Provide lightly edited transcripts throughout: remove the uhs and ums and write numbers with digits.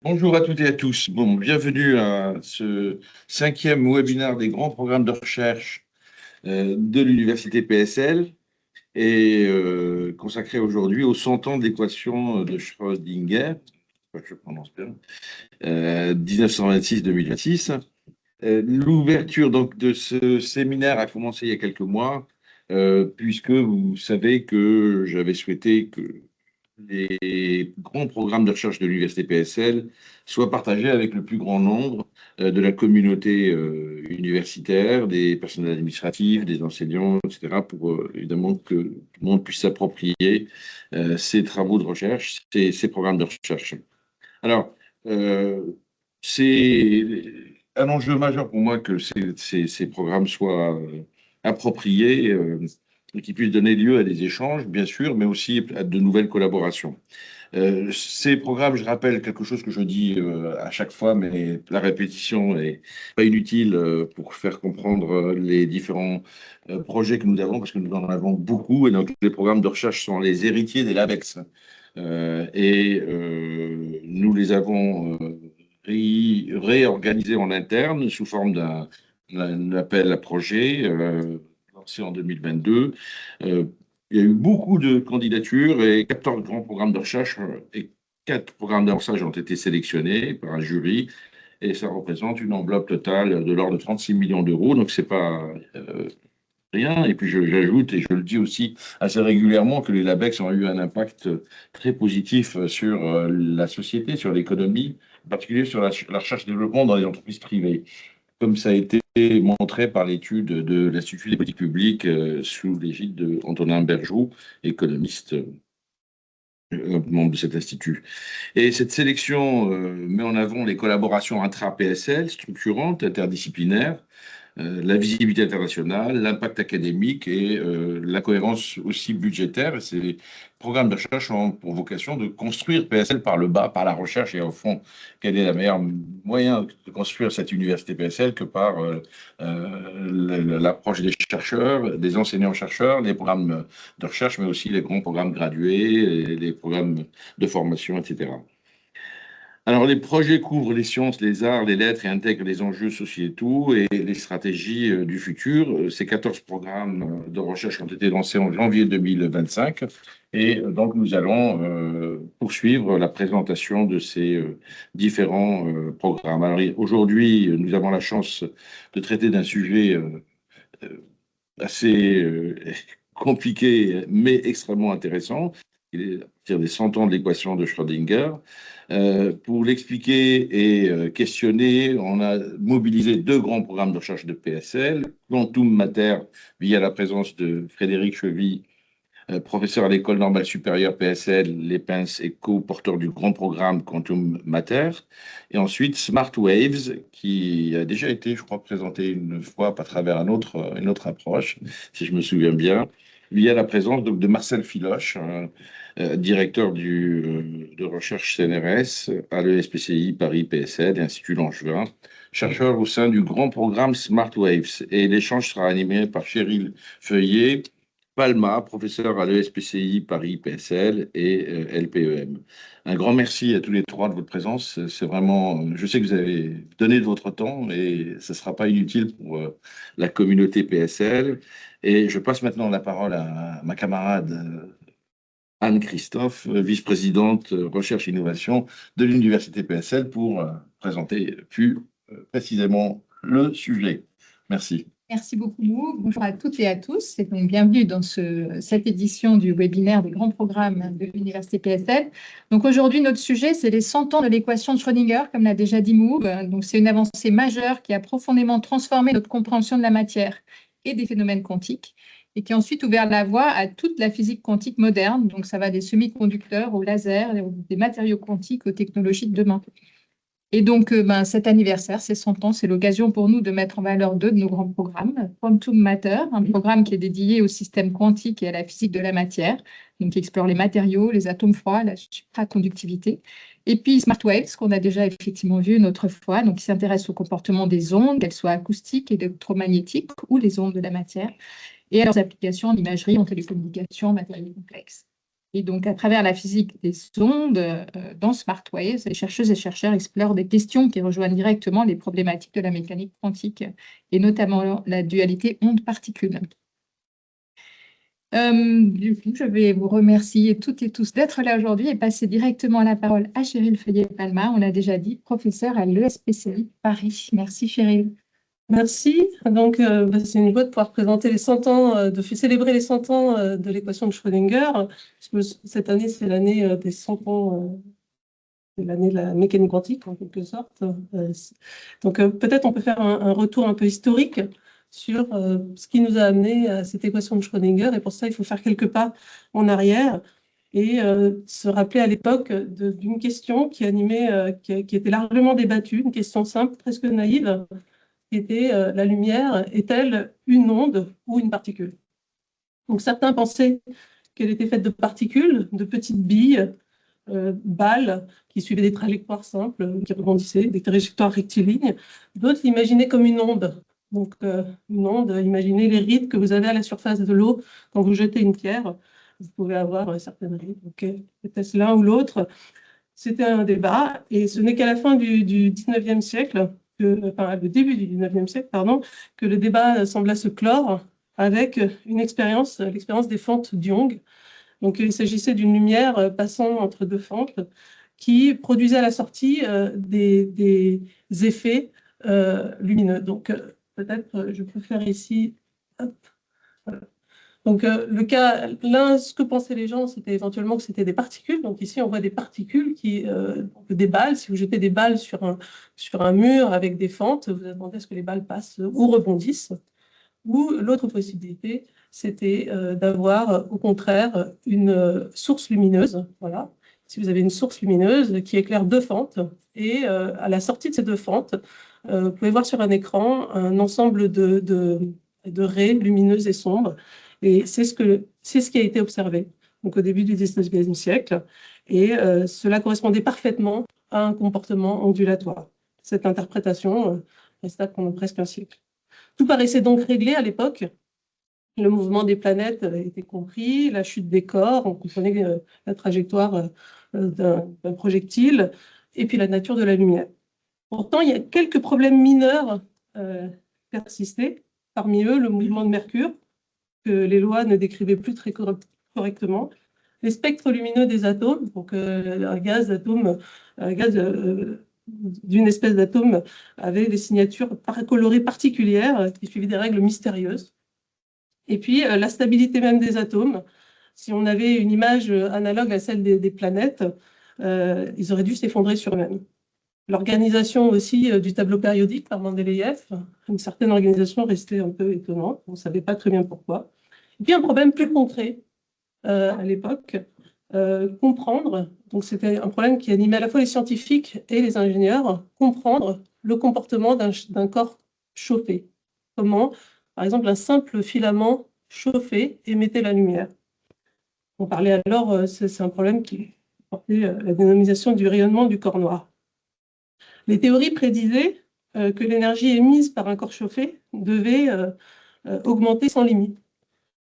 Bonjour à toutes et à tous. Bon, bienvenue à ce 5e webinaire des grands programmes de recherche de l'Université PSL et consacré aujourd'hui aux 100 ans de l'équation de Schrödinger, je prononce bien, 1926-2026. L'ouverture donc de ce séminaire a commencé il y a quelques mois, puisque vous savez que j'avais souhaité que les grands programmes de recherche de l'Université PSL soient partagés avec le plus grand nombre de la communauté universitaire, des personnels administratifs, des enseignants, etc., pour évidemment que tout le monde puisse s'approprier ces travaux de recherche, ces programmes de recherche. Alors, euh, c'est un enjeu majeur pour moi que ces programmes soient appropriés et qui puissent donner lieu à des échanges, bien sûr, mais aussi à de nouvelles collaborations. Ces programmes, je rappelle quelque chose que je dis à chaque fois, mais la répétition n'est pas inutile pour faire comprendre les différents projets que nous avons, parce que nous en avons beaucoup, et donc les programmes de recherche sont les héritiers des LABEX. Nous les avons réorganisés en interne sous forme d'un appel à projet lancé en 2022. Il y a eu beaucoup de candidatures et 14 grands programmes de recherche et 4 programmes de recherche ont été sélectionnés par un jury et ça représente une enveloppe totale de l'ordre de 36 millions d'euros. Donc, ce n'est pas rien. Et puis, j'ajoute, et je le dis aussi assez régulièrement, que les LABEX ont eu un impact très positif sur la société, sur l'économie, en particulier sur la recherche et développement dans les entreprises privées, comme ça a été montré par l'étude de l'Institut des politiques publiques sous l'égide d'Antonin Bergeau, économiste, membre de cet institut. Et cette sélection met en avant les collaborations intra-PSL, structurantes, interdisciplinaires, la visibilité internationale, l'impact académique et la cohérence aussi budgétaire. Ces programmes de recherche ont pour vocation de construire PSL par le bas, par la recherche. Et au fond, quel est le meilleur moyen de construire cette université PSL que par l'approche des chercheurs, des enseignants-chercheurs, les programmes de recherche, mais aussi les grands programmes gradués, les programmes de formation, etc. Alors, les projets couvrent les sciences, les arts, les lettres et intègrent les enjeux sociétaux et les stratégies du futur. Ces 14 programmes de recherche ont été lancés en janvier 2025 et donc nous allons poursuivre la présentation de ces différents programmes. Alors, aujourd'hui, nous avons la chance de traiter d'un sujet assez compliqué mais extrêmement intéressant. Il est à partir des 100 ans de l'équation de Schrödinger. Pour l'expliquer et questionner, on a mobilisé 2 grands programmes de recherche de PSL, Quantum Matter, via la présence de Frédéric Chevy, professeur à l'École normale supérieure PSL, Les Pins et co-porteur du grand programme Quantum Matter, et ensuite Smart Waves, qui a déjà été, je crois, présenté une fois à travers une autre approche, si je me souviens bien, via la présence donc, de Marcel Filoche, directeur de recherche CNRS à l'ESPCI Paris PSL et Institut Langevin, chercheur au sein du grand programme Smart Waves. Et l'échange sera animé par Cheryl Feuillet, Palma, professeur à l'ESPCI Paris PSL et LPEM. Un grand merci à tous les 3 de votre présence. C'est vraiment, je sais que vous avez donné de votre temps et ce ne sera pas inutile pour la communauté PSL. Et je passe maintenant la parole à ma camarade Anne-Christophe, vice-présidente recherche et innovation de l'Université PSL pour présenter plus précisément le sujet. Merci. Merci beaucoup, Mou. Bonjour à toutes et à tous. Et donc, bienvenue dans cette édition du webinaire des grands programmes de l'Université PSL. Donc, aujourd'hui, notre sujet, c'est les 100 ans de l'équation de Schrödinger, comme l'a déjà dit Mou. Donc, c'est une avancée majeure qui a profondément transformé notre compréhension de la matière et des phénomènes quantiques et qui a ensuite ouvert la voie à toute la physique quantique moderne. Donc, ça va des semi-conducteurs aux lasers, des matériaux quantiques aux technologies de demain. Et donc, cet anniversaire, ces 100 ans, c'est l'occasion pour nous de mettre en valeur 2 de nos grands programmes. Quantum Matter, un programme qui est dédié au système quantique et à la physique de la matière, donc qui explore les matériaux, les atomes froids, la supraconductivité. Et puis Smart Waves, qu'on a déjà effectivement vu une autre fois, donc qui s'intéresse au comportement des ondes, qu'elles soient acoustiques, électromagnétiques ou les ondes de la matière, et à leurs applications en imagerie, en télécommunication, en matériaux complexes. Et donc, à travers la physique des ondes, dans SmartWaves, les chercheuses et chercheurs explorent des questions qui rejoignent directement les problématiques de la mécanique quantique, et notamment la dualité onde-particule. Du coup, je vais vous remercier toutes et tous d'être là aujourd'hui et passer directement la parole à Cheryl Feuillet-Palma, on l'a déjà dit, professeure à l'ESPCI Paris. Merci Cheryl. Merci. Donc, c'est une joie de pouvoir présenter les 100 ans, de célébrer les 100 ans de l'équation de Schrödinger. Cette année, c'est l'année des 100 ans, c'est l'année de la mécanique quantique, en quelque sorte. Donc, peut-être on peut faire un retour un peu historique sur ce qui nous a amené à cette équation de Schrödinger. Et pour ça, il faut faire quelques pas en arrière et se rappeler à l'époque d'une question qui animait, qui était largement débattue, une question simple, presque naïve, qui était la lumière est-elle une onde ou une particule? Donc certains pensaient qu'elle était faite de particules, de petites billes, balles, qui suivaient des trajectoires simples, qui rebondissaient, des trajectoires rectilignes. D'autres l'imaginaient comme une onde. Donc une onde, imaginez les rides que vous avez à la surface de l'eau quand vous jetez une pierre. Vous pouvez avoir certaines rides. Était-ce l'un ou l'autre? C'était un débat, et ce n'est qu'à la fin du 19e siècle, enfin le début du 19e siècle, pardon, que le débat sembla se clore avec une expérience, l'expérience des fentes Young. Donc il s'agissait d'une lumière passant entre deux fentes qui produisait à la sortie des effets lumineux. Donc peut-être je peux faire ici. Hop, voilà. Donc, le cas, ce que pensaient les gens, c'était éventuellement que c'était des particules. Donc, ici, on voit des particules des balles. Si vous jetez des balles sur un mur avec des fentes, vous attendez à ce que les balles passent ou rebondissent. Ou l'autre possibilité, c'était d'avoir, au contraire, une source lumineuse. Voilà. Si vous avez une source lumineuse qui éclaire deux fentes, et à la sortie de ces deux fentes, vous pouvez voir sur un écran un ensemble de raies lumineuses et sombres. Et c'est ce qui a été observé donc, au début du 19e siècle. Et cela correspondait parfaitement à un comportement ondulatoire. Cette interprétation resta pendant presque un siècle. Tout paraissait donc réglé à l'époque. Le mouvement des planètes était compris, la chute des corps, on comprenait la trajectoire d'un projectile, et puis la nature de la lumière. Pourtant, il y a quelques problèmes mineurs qui persistaient. Parmi eux, le mouvement de Mercure, que les lois ne décrivaient plus très correctement. Les spectres lumineux des atomes, donc un gaz d'une espèce d'atome avait des signatures colorées particulières qui suivaient des règles mystérieuses. Et puis, la stabilité même des atomes. Si on avait une image analogue à celle des planètes, ils auraient dû s'effondrer sur eux-mêmes. L'organisation aussi du tableau périodique par Mendeleïev, une certaine organisation restait un peu étonnante, on ne savait pas très bien pourquoi. Et puis un problème plus concret à l'époque, comprendre, donc c'était un problème qui animait à la fois les scientifiques et les ingénieurs, comprendre le comportement d'un corps chauffé. Comment, par exemple, un simple filament chauffé émettait la lumière. On parlait alors, c'est un problème qui portait la dénomination du rayonnement du corps noir. Les théories prédisaient que l'énergie émise par un corps chauffé devait augmenter sans limite,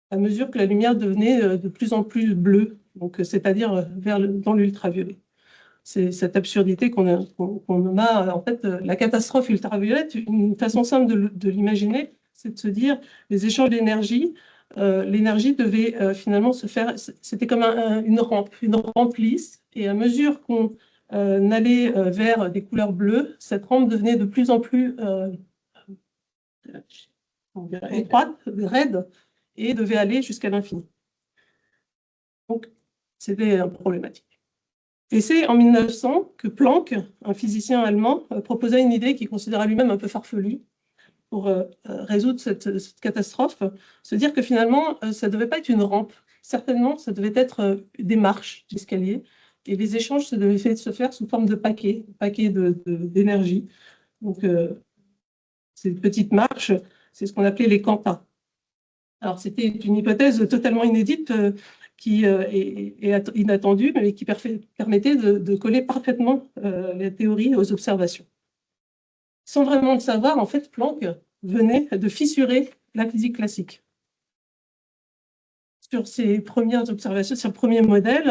à mesure que la lumière devenait de plus en plus bleue, c'est-à-dire dans l'ultraviolet. C'est cette absurdité qu'on a, en fait, la catastrophe ultraviolette. Une façon simple de l'imaginer, c'est de se dire les échanges d'énergie, l'énergie devait finalement se faire, c'était comme une rampe lisse, et à mesure qu'on allait vers des couleurs bleues, cette rampe devenait de plus en plus étroite, raide, et devait aller jusqu'à l'infini. Donc, c'était problématique. Et c'est en 1900 que Planck, un physicien allemand, proposa une idée qu'il considéra lui-même un peu farfelue pour résoudre cette catastrophe, se dire que finalement, ça ne devait pas être une rampe. Certainement, ça devait être des marches d'escalier, et les échanges devaient se faire sous forme de paquets d'énergie. Donc, ces petites marches, c'est ce qu'on appelait les quantas. Alors, c'était une hypothèse totalement inédite qui est inattendue, mais qui permettait de coller parfaitement la théorie aux observations. Sans vraiment le savoir, en fait, Planck venait de fissurer la physique classique. sur ses premières observations, sur le premier modèle,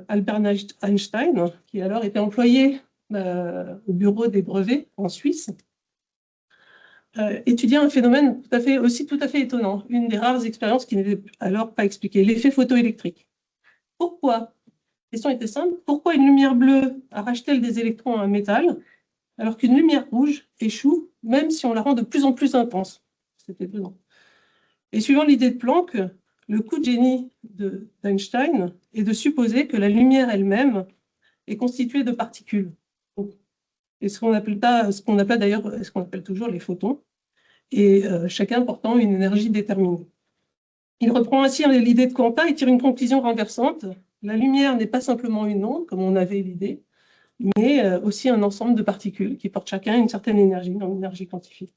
Albert Einstein, qui alors était employé au bureau des brevets en Suisse, étudiait un phénomène tout à fait étonnant, une des rares expériences qui n'était alors pas expliquée, l'effet photoélectrique. Pourquoi? La question était simple. Pourquoi une lumière bleue arrache-t-elle des électrons à un métal, alors qu'une lumière rouge échoue, même si on la rend de plus en plus intense? C'était étonnant. Et suivant l'idée de Planck, le coup de génie d'Einstein est de supposer que la lumière elle-même est constituée de particules. Et ce qu'on appelle d'ailleurs, ce qu'on appelle toujours les photons, et chacun portant une énergie déterminée. Il reprend ainsi l'idée de Quanta et tire une conclusion renversante. La lumière n'est pas simplement une onde, comme on avait l'idée, mais aussi un ensemble de particules qui portent chacun une certaine énergie, une énergie quantifiée.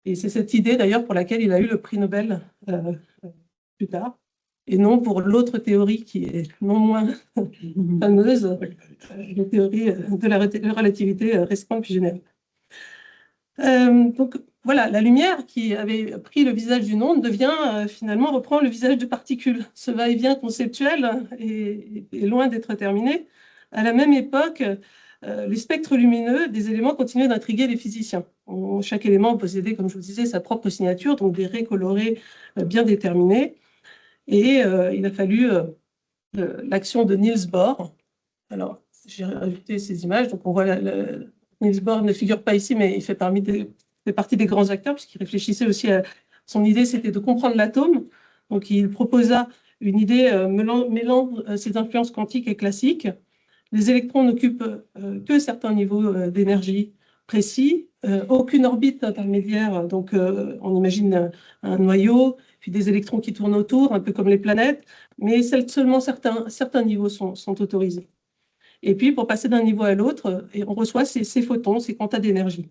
Et c'est cette idée d'ailleurs pour laquelle il a eu le prix Nobel plus tard, et non pour l'autre théorie qui est non moins fameuse, la théorie de la relativité restreinte puis générale. Donc voilà, la lumière qui avait pris le visage d'une onde finalement reprend le visage de particules. Ce va-et-vient conceptuel est loin d'être terminé. À la même époque, les spectres lumineux des éléments continuaient d'intriguer les physiciens. Chaque élément possédait, comme je vous disais, sa propre signature, donc des raies colorées bien déterminées. Et il a fallu l'action de Niels Bohr. Alors, j'ai ajouté ces images. Donc, on voit Niels Bohr ne figure pas ici, mais il fait partie des grands acteurs, puisqu'il réfléchissait aussi à son idée, c'était de comprendre l'atome. Donc, il proposa une idée mêlant ses influences quantiques et classiques. Les électrons n'occupent que certains niveaux d'énergie précis, aucune orbite intermédiaire, donc on imagine un noyau, puis des électrons qui tournent autour, un peu comme les planètes, mais seulement certains niveaux sont autorisés. Et puis, pour passer d'un niveau à l'autre, on reçoit ces photons, ces quantas d'énergie.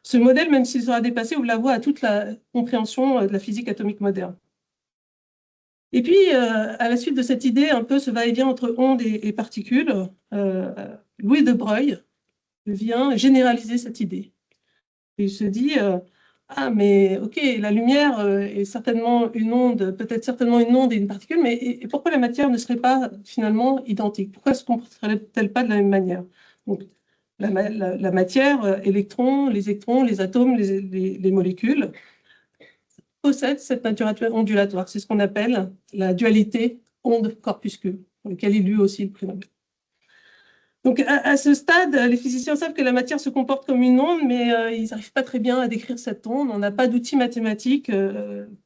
Ce modèle, même s'il sera dépassé, ouvre la voie à toute la compréhension de la physique atomique moderne. Et puis, à la suite de cette idée, un peu ce va-et-vient entre ondes et particules, Louis de Broglie vient généraliser cette idée. Et il se dit, ah, mais ok, la lumière est certainement une onde, peut-être certainement une onde et une particule, mais et pourquoi la matière ne serait pas finalement identique? Pourquoi ne se comporterait-elle pas de la même manière? Donc, la matière, électrons, les atomes, les molécules, possèdent cette nature ondulatoire. C'est ce qu'on appelle la dualité onde-corpuscule, pour lequel il eut aussi le prix Nobel. Donc, à ce stade, les physiciens savent que la matière se comporte comme une onde, mais ils n'arrivent pas très bien à décrire cette onde. On n'a pas d'outils mathématiques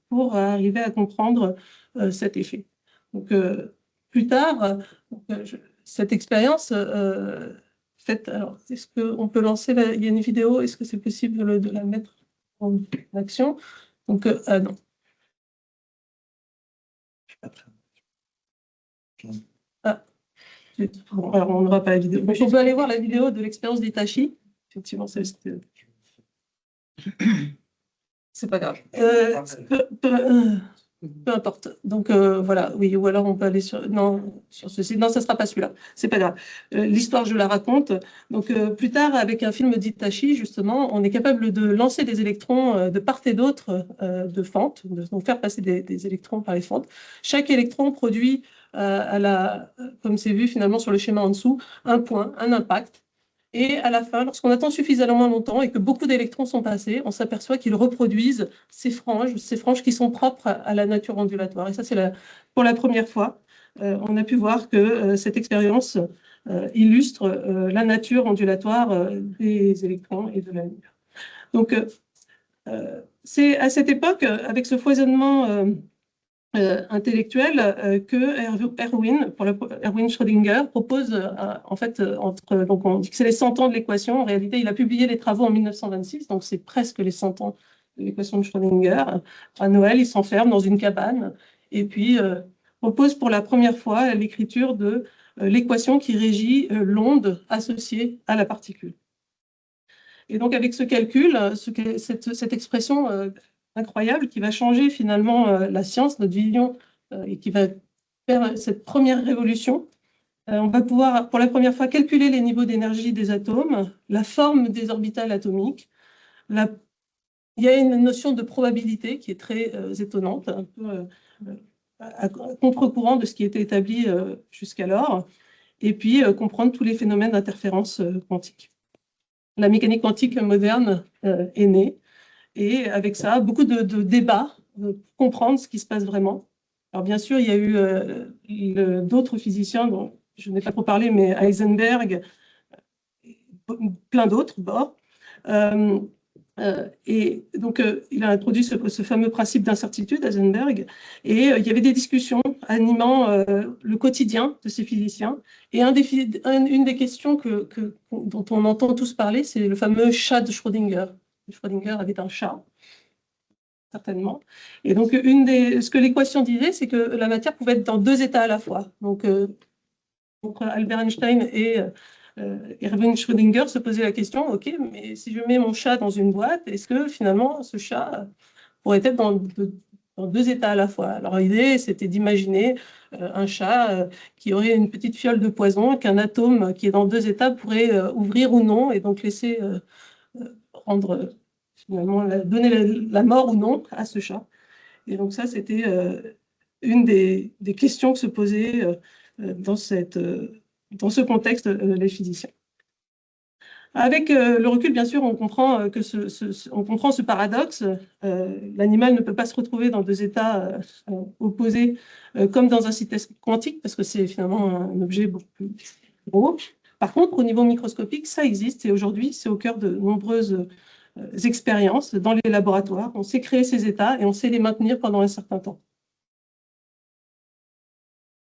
pour arriver à comprendre cet effet. Donc, plus tard, cette expérience faite. Alors, est-ce qu'on peut lancer il y a une vidéo, est-ce que c'est possible de la mettre en action? Donc, non. Ah. Bon, alors on n'aura pas la vidéo. On peut aller voir la vidéo de l'expérience d'Hitachi. Effectivement, c'est pas grave. Peu importe. Donc voilà, oui, ou alors on peut aller sur ceci. Non, ça ne sera pas celui-là. C'est pas grave. L'histoire, je la raconte. Donc plus tard, avec un film d'Hitachi, justement, on est capable de lancer des électrons de part et d'autre de fentes, donc faire passer des électrons par les fentes. Chaque électron produit, comme c'est vu finalement sur le schéma en dessous, un point, un impact. Et à la fin, lorsqu'on attend suffisamment longtemps et que beaucoup d'électrons sont passés, on s'aperçoit qu'ils reproduisent ces franges qui sont propres à la nature ondulatoire. Et ça, c'est pour la première fois, on a pu voir que cette expérience illustre la nature ondulatoire des électrons et de la lumière. Donc, c'est à cette époque, avec ce foisonnement intellectuel que Erwin Schrödinger propose, en fait, donc on dit que c'est les 100 ans de l'équation. En réalité, il a publié les travaux en 1926, donc c'est presque les 100 ans de l'équation de Schrödinger. À Noël, il s'enferme dans une cabane et puis propose pour la première fois l'écriture de l'équation qui régit l'onde associée à la particule. Et donc, avec ce calcul, cette expression incroyable qui va changer finalement la science, notre vision, et qui va faire cette première révolution. On va pouvoir, pour la première fois, calculer les niveaux d'énergie des atomes, la forme des orbitales atomiques. Il y a une notion de probabilité qui est très étonnante, un peu à contre-courant de ce qui était établi jusqu'alors, et puis comprendre tous les phénomènes d'interférence quantique. La mécanique quantique moderne est née, et avec ça, beaucoup de débats pour comprendre ce qui se passe vraiment. Alors bien sûr, il y a eu d'autres physiciens dont je n'ai pas trop parlé, mais Heisenberg, plein d'autres, Bohr. Et donc, il a introduit ce fameux principe d'incertitude, Heisenberg, et il y avait des discussions animant le quotidien de ces physiciens. Et une des questions dont on entend tous parler, c'est le fameux chat de Schrödinger. Schrödinger avait un chat, certainement. Et donc, ce que l'équation disait, c'est que la matière pouvait être dans deux états à la fois. Donc, entre Albert Einstein et Erwin Schrödinger se posait la question, OK, mais si je mets mon chat dans une boîte, est-ce que finalement ce chat pourrait être dans deux états à la fois? Alors l'idée, c'était d'imaginer un chat qui aurait une petite fiole de poison, qu'un atome qui est dans deux états pourrait ouvrir ou non, et donc laisser donner la mort ou non à ce chat. Et donc ça, c'était une des questions que se posaient dans ce contexte les physiciens. Avec le recul, bien sûr, on comprend ce paradoxe. L'animal ne peut pas se retrouver dans deux états opposés comme dans un système quantique, parce que c'est finalement un objet beaucoup plus gros. Par contre, au niveau microscopique, ça existe, et aujourd'hui, c'est au cœur de nombreuses expériences dans les laboratoires. On sait créer ces états et on sait les maintenir pendant un certain temps.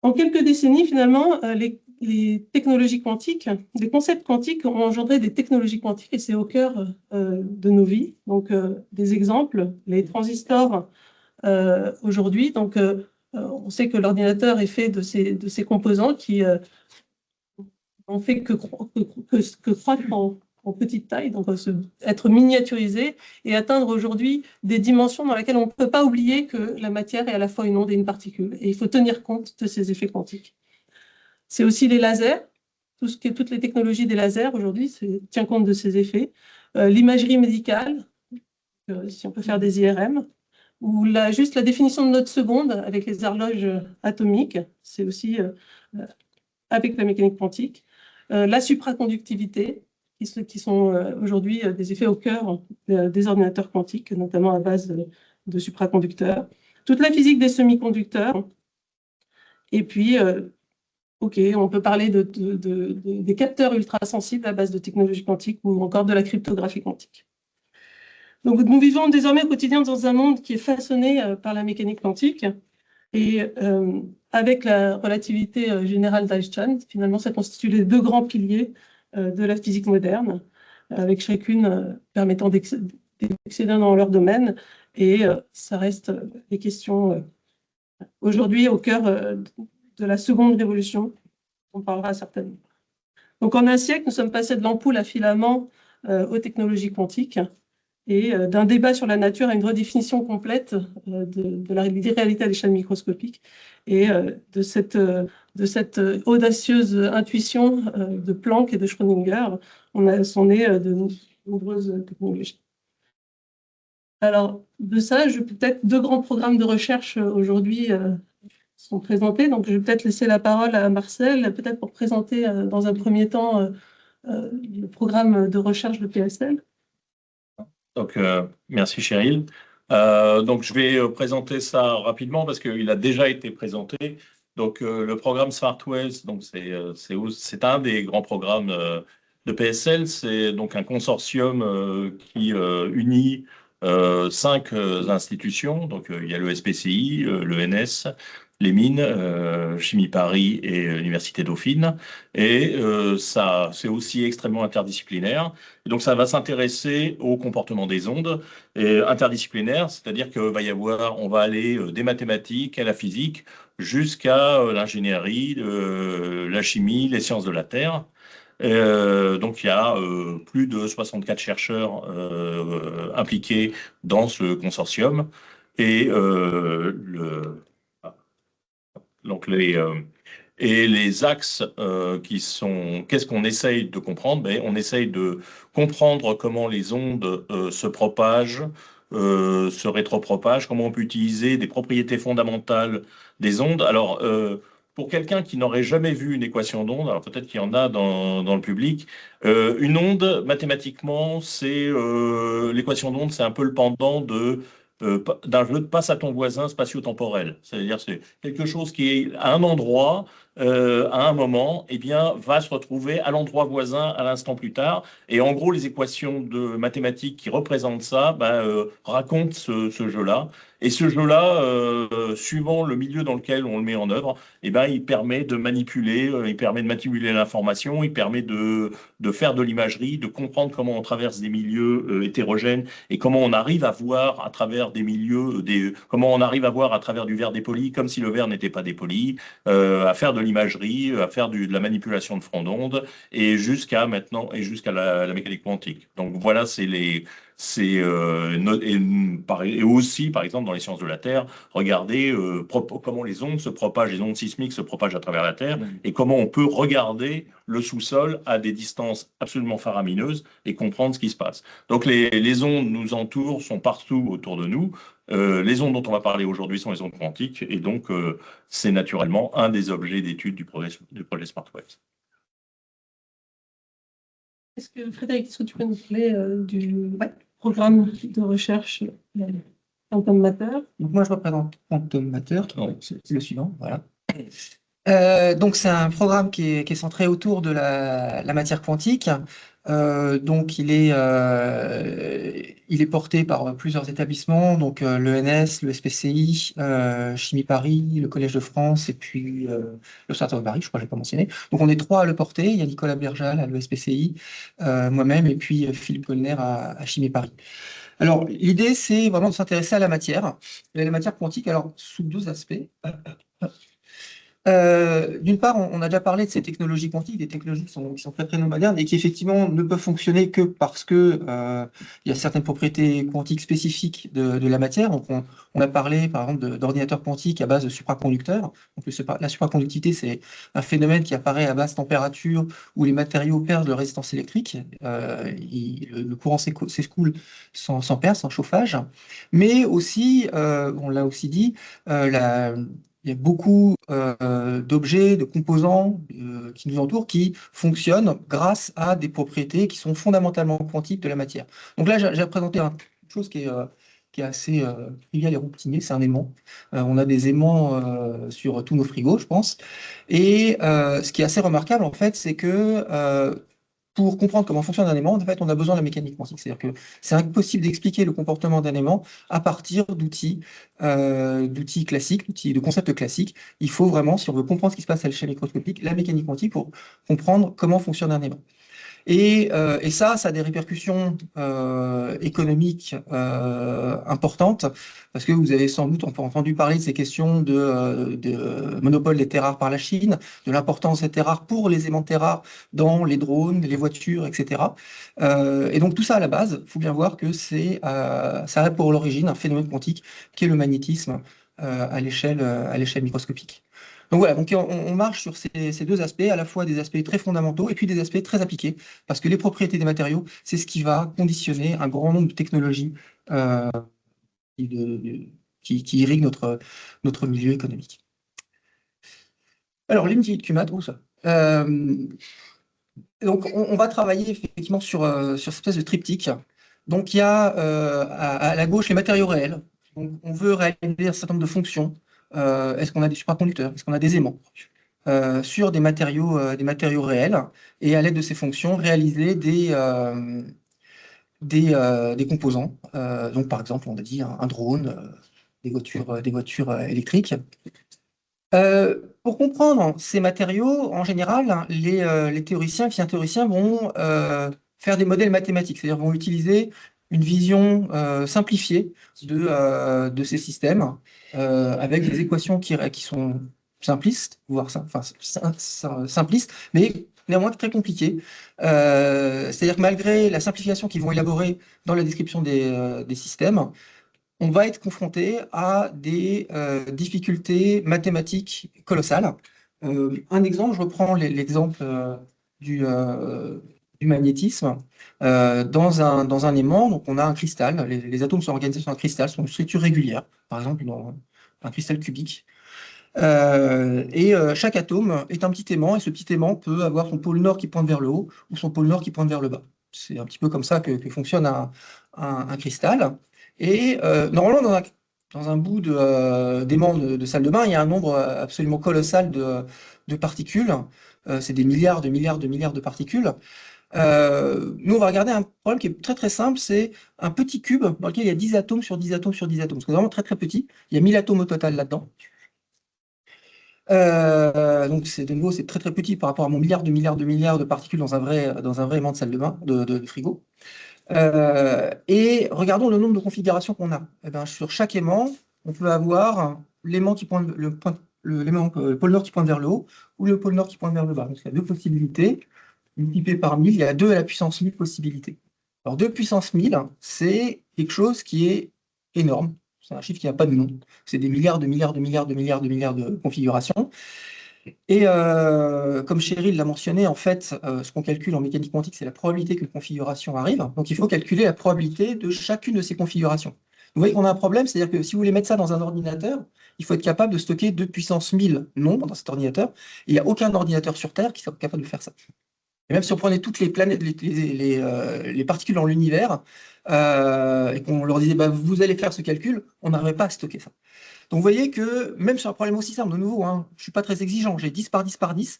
En quelques décennies, finalement, les technologies quantiques, les concepts quantiques ont engendré des technologies quantiques, et c'est au cœur de nos vies. Donc, des exemples, les transistors aujourd'hui. Donc, on sait que l'ordinateur est fait de ces composants qui n'ont fait que croître en petite taille, donc être miniaturisé et atteindre aujourd'hui des dimensions dans lesquelles on ne peut pas oublier que la matière est à la fois une onde et une particule. Et il faut tenir compte de ces effets quantiques. C'est aussi les lasers. Toutes les technologies des lasers aujourd'hui tient compte de ces effets. L'imagerie médicale, si on peut faire des IRM, ou juste la définition de notre seconde avec les horloges atomiques, c'est aussi avec la mécanique quantique. La supraconductivité, qui sont aujourd'hui des effets au cœur des ordinateurs quantiques, notamment à base de supraconducteurs. Toute la physique des semi-conducteurs. Et puis, OK, on peut parler des capteurs ultrasensibles à base de technologie quantique ou encore de la cryptographie quantique. Donc, nous vivons désormais au quotidien dans un monde qui est façonné par la mécanique quantique. Et avec la relativité générale d'Einstein, finalement, ça constitue les deux grands piliers de la physique moderne, avec chacune permettant d'excéder dans leur domaine. Et ça reste des questions aujourd'hui au cœur de la seconde révolution. On parlera certainement. Donc, en un siècle, nous sommes passés de l'ampoule à filament aux technologies quantiques, et d'un débat sur la nature à une redéfinition complète de la réalité à l'échelle microscopique, et de cette audacieuse intuition de Planck et de Schrödinger, sont nées de nombreuses technologies. Alors, de ça, peut-être deux grands programmes de recherche aujourd'hui sont présentés. Donc, je vais peut-être laisser la parole à Marcel, peut-être pour présenter dans un premier temps le programme de recherche de PSL. Donc, merci Cheryl. Donc, je vais présenter ça rapidement parce qu'il a déjà été présenté. Donc, le programme SmartWays, c'est un des grands programmes de PSL. C'est donc un consortium qui unit 5 institutions. Donc, il y a le SPCI, l'ENS, les mines, Chimie Paris et l'Université Dauphine. Et ça, c'est aussi extrêmement interdisciplinaire. Et donc, ça va s'intéresser au comportement des ondes. Et interdisciplinaire, c'est-à-dire on va aller des mathématiques à la physique jusqu'à l'ingénierie, la chimie, les sciences de la Terre. Donc, il y a plus de 64 chercheurs impliqués dans ce consortium. Et les axes qu'est-ce qu'on essaye de comprendre? On essaye de comprendre comment les ondes se propagent se rétropropagent, comment on peut utiliser des propriétés fondamentales des ondes. Alors, pour quelqu'un qui n'aurait jamais vu une équation d'onde, alors peut-être qu'il y en a dans le public, une onde, mathématiquement, c'est l'équation d'onde, c'est un peu le pendant d'un jeu de passe à ton voisin spatio-temporel. C'est-à-dire c'est quelque chose qui est à un endroit, à un moment, eh bien, va se retrouver à l'endroit voisin à l'instant plus tard. Et en gros, les équations de mathématiques qui représentent ça racontent ce jeu-là. Et ce jeu-là, suivant le milieu dans lequel on le met en œuvre, eh ben, il permet de manipuler, l'information, il permet de faire de l'imagerie, de comprendre comment on traverse des milieux hétérogènes et comment on arrive à voir à travers des milieux, comment on arrive à voir à travers du verre dépoli comme si le verre n'était pas dépoli, à faire de l'imagerie, à faire de la manipulation de front d'onde et jusqu'à maintenant et jusqu'à la mécanique quantique. Donc voilà, et aussi, par exemple, dans les sciences de la Terre, regarder comment les ondes se propagent, les ondes sismiques se propagent à travers la Terre, et comment on peut regarder le sous-sol à des distances absolument faramineuses et comprendre ce qui se passe. Donc les ondes nous entourent, sont partout autour de nous. Les ondes dont on va parler aujourd'hui sont les ondes quantiques, et donc c'est naturellement un des objets d'étude du projet SmartWaves. Frédéric, est-ce que tu peux nous parler du programme de recherche Quantum Matter? Donc moi, je représente Quantum Matter, c'est le suivant, voilà. Donc c'est un programme qui est centré autour de la matière quantique. Donc il est porté par plusieurs établissements, donc l'ENS, le SPCI, Chimie Paris, le Collège de France et puis l'Observatoire de Paris, je crois que je l'ai pas mentionné. Donc on est 3 à le porter, il y a Nicolas Berjal à l'ESPCI, moi-même et puis Philippe Gollner à Chimie Paris. Alors l'idée c'est vraiment de s'intéresser à la matière quantique, alors sous 2 aspects. D'une part, on a déjà parlé de ces technologies quantiques, des technologies qui sont très très modernes et qui effectivement ne peuvent fonctionner que parce que il y a certaines propriétés quantiques spécifiques de la matière. Donc on a parlé par exemple d'ordinateurs quantiques à base de supraconducteurs. Donc la supraconductivité, c'est un phénomène qui apparaît à basse température où les matériaux perdent leur résistance électrique. Le courant s'écoule sans perte, sans chauffage. Mais aussi, on l'a aussi dit, il y a beaucoup d'objets, de composants qui nous entourent qui fonctionnent grâce à des propriétés qui sont fondamentalement quantiques de la matière. Donc là, j'ai présenté une chose qui est assez triviale et routinier, c'est un aimant. On a des aimants sur tous nos frigos, je pense. Et ce qui est assez remarquable, en fait, c'est que pour comprendre comment fonctionne un aimant, en fait, on a besoin de la mécanique quantique. C'est-à-dire que c'est impossible d'expliquer le comportement d'un aimant à partir d'outils classiques, de concepts classiques. Il faut vraiment, si on veut comprendre ce qui se passe à l'échelle microscopique, la mécanique quantique pour comprendre comment fonctionne un aimant. Et ça a des répercussions économiques importantes, parce que vous avez sans doute entendu parler de ces questions de monopole des terres rares par la Chine, de l'importance des terres rares pour les aimants de terres rares dans les drones, les voitures, etc. Et donc tout ça à la base, il faut bien voir que ça a pour l'origine un phénomène quantique qui est le magnétisme à l'échelle microscopique. Donc voilà, donc on marche sur ces 2 aspects, à la fois des aspects très fondamentaux et puis des aspects très appliqués, parce que les propriétés des matériaux, c'est ce qui va conditionner un grand nombre de technologies qui irriguent notre milieu économique. Alors, les métiers de QMAT, où ça donc on va travailler effectivement sur cette espèce de triptyque. Donc il y a à la gauche les matériaux réels. Donc, on veut réaliser un certain nombre de fonctions. Est-ce qu'on a des supraconducteurs? Est-ce qu'on a des aimants sur des matériaux réels? Et à l'aide de ces fonctions, réaliser des composants. Donc, par exemple, on a dit un drone, des voitures électriques. Pour comprendre ces matériaux, en général, les théoriciens vont faire des modèles mathématiques, c'est-à-dire vont utiliser une vision simplifiée de ces systèmes, avec des équations qui sont simplistes, voire simplistes, mais néanmoins très compliquées. C'est-à-dire que malgré la simplification qu'ils vont élaborer dans la description des systèmes, on va être confronté à des difficultés mathématiques colossales. Un exemple, je reprends l'exemple du magnétisme dans un aimant. Donc, on a un cristal. Les atomes sont organisés sur un cristal, sont une structure régulière, par exemple dans un cristal cubique. Chaque atome est un petit aimant, et ce petit aimant peut avoir son pôle nord qui pointe vers le haut ou son pôle nord qui pointe vers le bas. C'est un petit peu comme ça que fonctionne un cristal. Et normalement, dans un bout d'aimant de salle de bain, il y a un nombre absolument colossal de particules. C'est des milliards de particules. Nous, on va regarder un problème qui est très très simple, c'est un petit cube dans lequel il y a 10 atomes sur 10 atomes sur 10 atomes. C'est vraiment très très petit. Il y a 1000 atomes au total là-dedans. Donc de nouveau, c'est très très petit par rapport à mon milliard de particules dans un vrai aimant de salle de bain, de frigo. Et regardons le nombre de configurations qu'on a. Eh bien, sur chaque aimant, on peut avoir l'aimant qui pointe le pôle nord qui pointe vers le haut ou le pôle nord qui pointe vers le bas. Donc il y a deux possibilités. Multiplié par 1000, il y a 2 à la puissance 1000 possibilités. Alors 2 puissance 1000, c'est quelque chose qui est énorme. C'est un chiffre qui n'a pas de nom. C'est des milliards de configurations. Et comme Cheryl l'a mentionné, en fait, ce qu'on calcule en mécanique quantique, c'est la probabilité qu'une configuration arrive. Donc il faut calculer la probabilité de chacune de ces configurations. Vous voyez qu'on a un problème, c'est-à-dire que si vous voulez mettre ça dans un ordinateur, il faut être capable de stocker 2 puissance 1000 nombres dans cet ordinateur. Et il n'y a aucun ordinateur sur Terre qui soit capable de faire ça. Et même si on prenait toutes les planètes, les particules dans l'univers, et qu'on leur disait bah, vous allez faire ce calcul, on n'arriverait pas à stocker ça. Donc vous voyez que même sur un problème aussi simple, de nouveau, hein, je ne suis pas très exigeant, j'ai 10 par 10 par 10,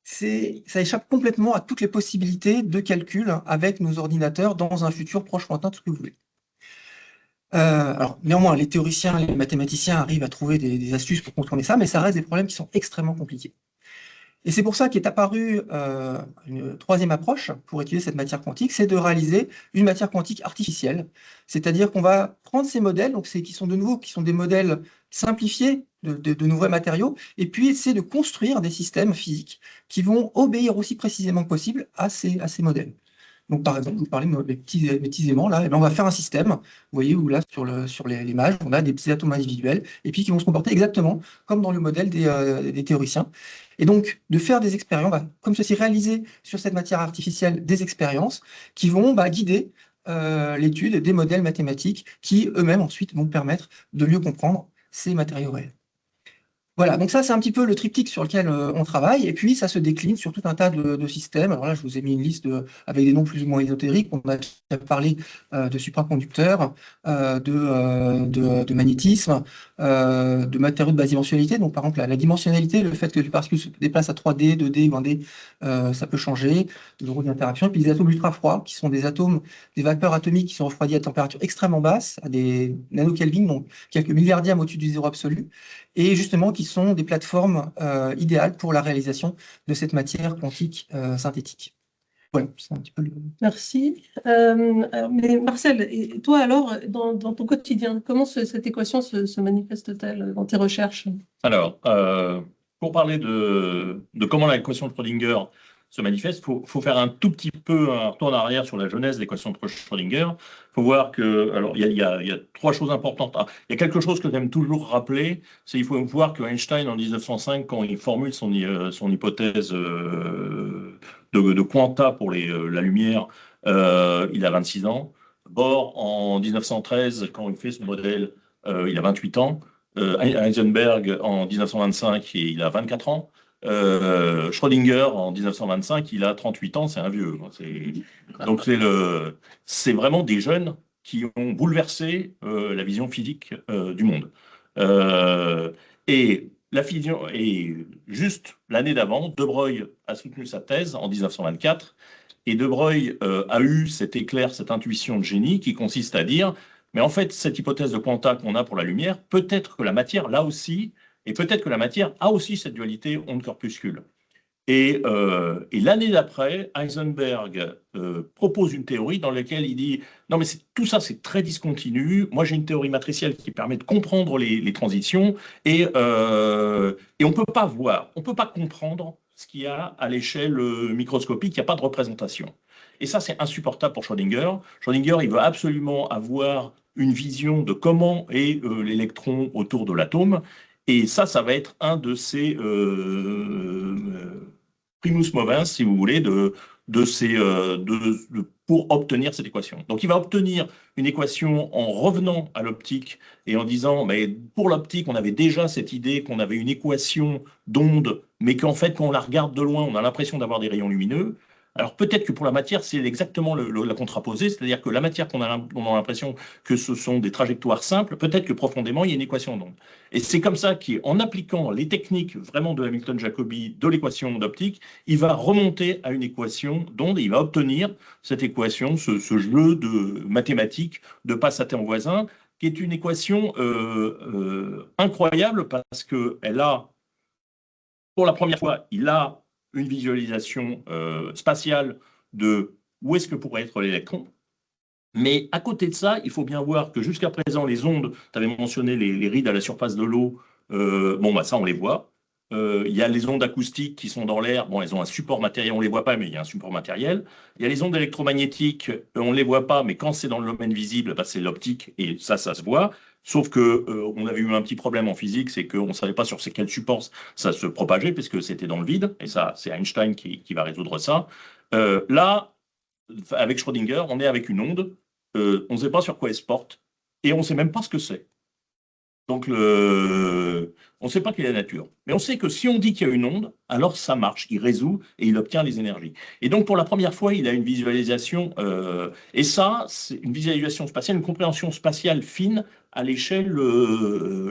ça échappe complètement à toutes les possibilités de calcul avec nos ordinateurs dans un futur proche, lointain, tout ce que vous voulez. Alors néanmoins, les théoriciens, les mathématiciens arrivent à trouver des astuces pour contourner ça, mais ça reste des problèmes qui sont extrêmement compliqués. Et c'est pour ça qu'est apparue une troisième approche pour étudier cette matière quantique, c'est de réaliser une matière quantique artificielle. C'est-à-dire qu'on va prendre ces modèles, donc qui sont des modèles simplifiés de nouveaux matériaux, et puis essayer de construire des systèmes physiques qui vont obéir aussi précisément que possible à ces modèles. Donc, par exemple, vous parlez de mes petits aimants, là, et bien on va faire un système, vous voyez, où là, sur l'image, on a des petits atomes individuels, et puis qui vont se comporter exactement comme dans le modèle des théoriciens. Et donc, de faire des expériences, comme ceci, réaliser sur cette matière artificielle des expériences qui vont guider l'étude des modèles mathématiques qui, eux-mêmes, ensuite, vont permettre de mieux comprendre ces matériaux réels. Voilà, donc ça, c'est un petit peu le triptyque sur lequel on travaille, et puis ça se décline sur tout un tas de systèmes. Alors là, je vous ai mis une liste avec des noms plus ou moins ésotériques. On a parlé de supraconducteurs, de magnétisme, de matériaux de basse dimensionnalité. Donc, par exemple, la dimensionnalité, le fait que les particules se déplacent à 3D, 2D, 1D, ça peut changer, le rôle d'interaction. Et puis les atomes ultra froids, qui sont des vapeurs atomiques qui sont refroidies à température extrêmement basse, à des nanokelvins, donc quelques milliardièmes au-dessus du zéro absolu, et justement qui sont des plateformes idéales pour la réalisation de cette matière quantique synthétique. Voilà, c'est un petit peu le... Merci. Mais Marcel, et toi alors, dans ton quotidien, comment cette équation se manifeste-t-elle dans tes recherches? Alors, pour parler de comment l'équation de Schrödinger se manifeste, il faut faire un tout petit peu un retour en arrière sur la genèse de l'équation de Schrödinger. Il faut voir que, alors, il y a trois choses importantes. Il y a quelque chose que j'aime toujours rappeler, c'est qu'il faut voir que Einstein, en 1905, quand il formule son hypothèse de quanta pour la lumière, il a 26 ans. Bohr, en 1913, quand il fait ce modèle, il a 28 ans. Heisenberg, en 1925, il a 24 ans. Schrödinger, en 1925, il a 38 ans, c'est un vieux. Donc c'est vraiment des jeunes qui ont bouleversé la vision physique du monde. Et la fusion, et juste l'année d'avant, De Broglie a soutenu sa thèse en 1924, et De Broglie a eu cet éclair, cette intuition de génie qui consiste à dire, mais en fait, cette hypothèse de quanta qu'on a pour la lumière, peut-être que la matière, là aussi, et peut-être que la matière a aussi cette dualité onde-corpuscule. Et l'année d'après, Heisenberg propose une théorie dans laquelle il dit « Non, mais tout ça, c'est très discontinu. Moi, j'ai une théorie matricielle qui permet de comprendre les transitions et on ne peut pas voir, on ne peut pas comprendre ce qu'il y a à l'échelle microscopique, il n'y a pas de représentation. » Et ça, c'est insupportable pour Schrödinger. Schrödinger, il veut absolument avoir une vision de comment est l'électron autour de l'atome. Et ça va être un de ces primus movens, si vous voulez, de pour obtenir cette équation. Donc, il va obtenir une équation en revenant à l'optique et en disant, mais pour l'optique, on avait déjà cette idée qu'on avait une équation d'onde, mais qu'en fait, quand on la regarde de loin, on a l'impression d'avoir des rayons lumineux. Alors, peut-être que pour la matière, c'est exactement la contraposée, c'est-à-dire que la matière, on a l'impression que ce sont des trajectoires simples, peut-être que profondément, il y a une équation d'onde. Et c'est comme ça qu'en appliquant les techniques vraiment de Hamilton-Jacobi de l'équation d'optique, il va remonter à une équation d'onde et il va obtenir cette équation, ce jeu de mathématiques de Passatet en voisin, qui est une équation incroyable parce qu'elle a, pour la première fois, il a une visualisation spatiale de où est-ce que pourrait être l'électron. Mais à côté de ça, il faut bien voir que jusqu'à présent, les ondes, tu avais mentionné les rides à la surface de l'eau, ça on les voit. Il y a les ondes acoustiques qui sont dans l'air, bon, elles ont un support matériel, on ne les voit pas, mais il y a un support matériel. Il y a les ondes électromagnétiques, on ne les voit pas, mais quand c'est dans le domaine visible, c'est l'optique, et ça se voit. Sauf qu'on avait eu un petit problème en physique, c'est qu'on ne savait pas sur quel support ça se propageait, puisque c'était dans le vide, et ça, c'est Einstein qui va résoudre ça. Là, avec Schrödinger, on est avec une onde, on ne sait pas sur quoi elle se porte, et on ne sait même pas ce que c'est. Donc, on ne sait pas quelle est la nature. Mais on sait que si on dit qu'il y a une onde, alors ça marche, il résout et il obtient les énergies. Et donc, pour la première fois, il a une visualisation, et ça, c'est une visualisation spatiale, une compréhension spatiale fine à l'échelle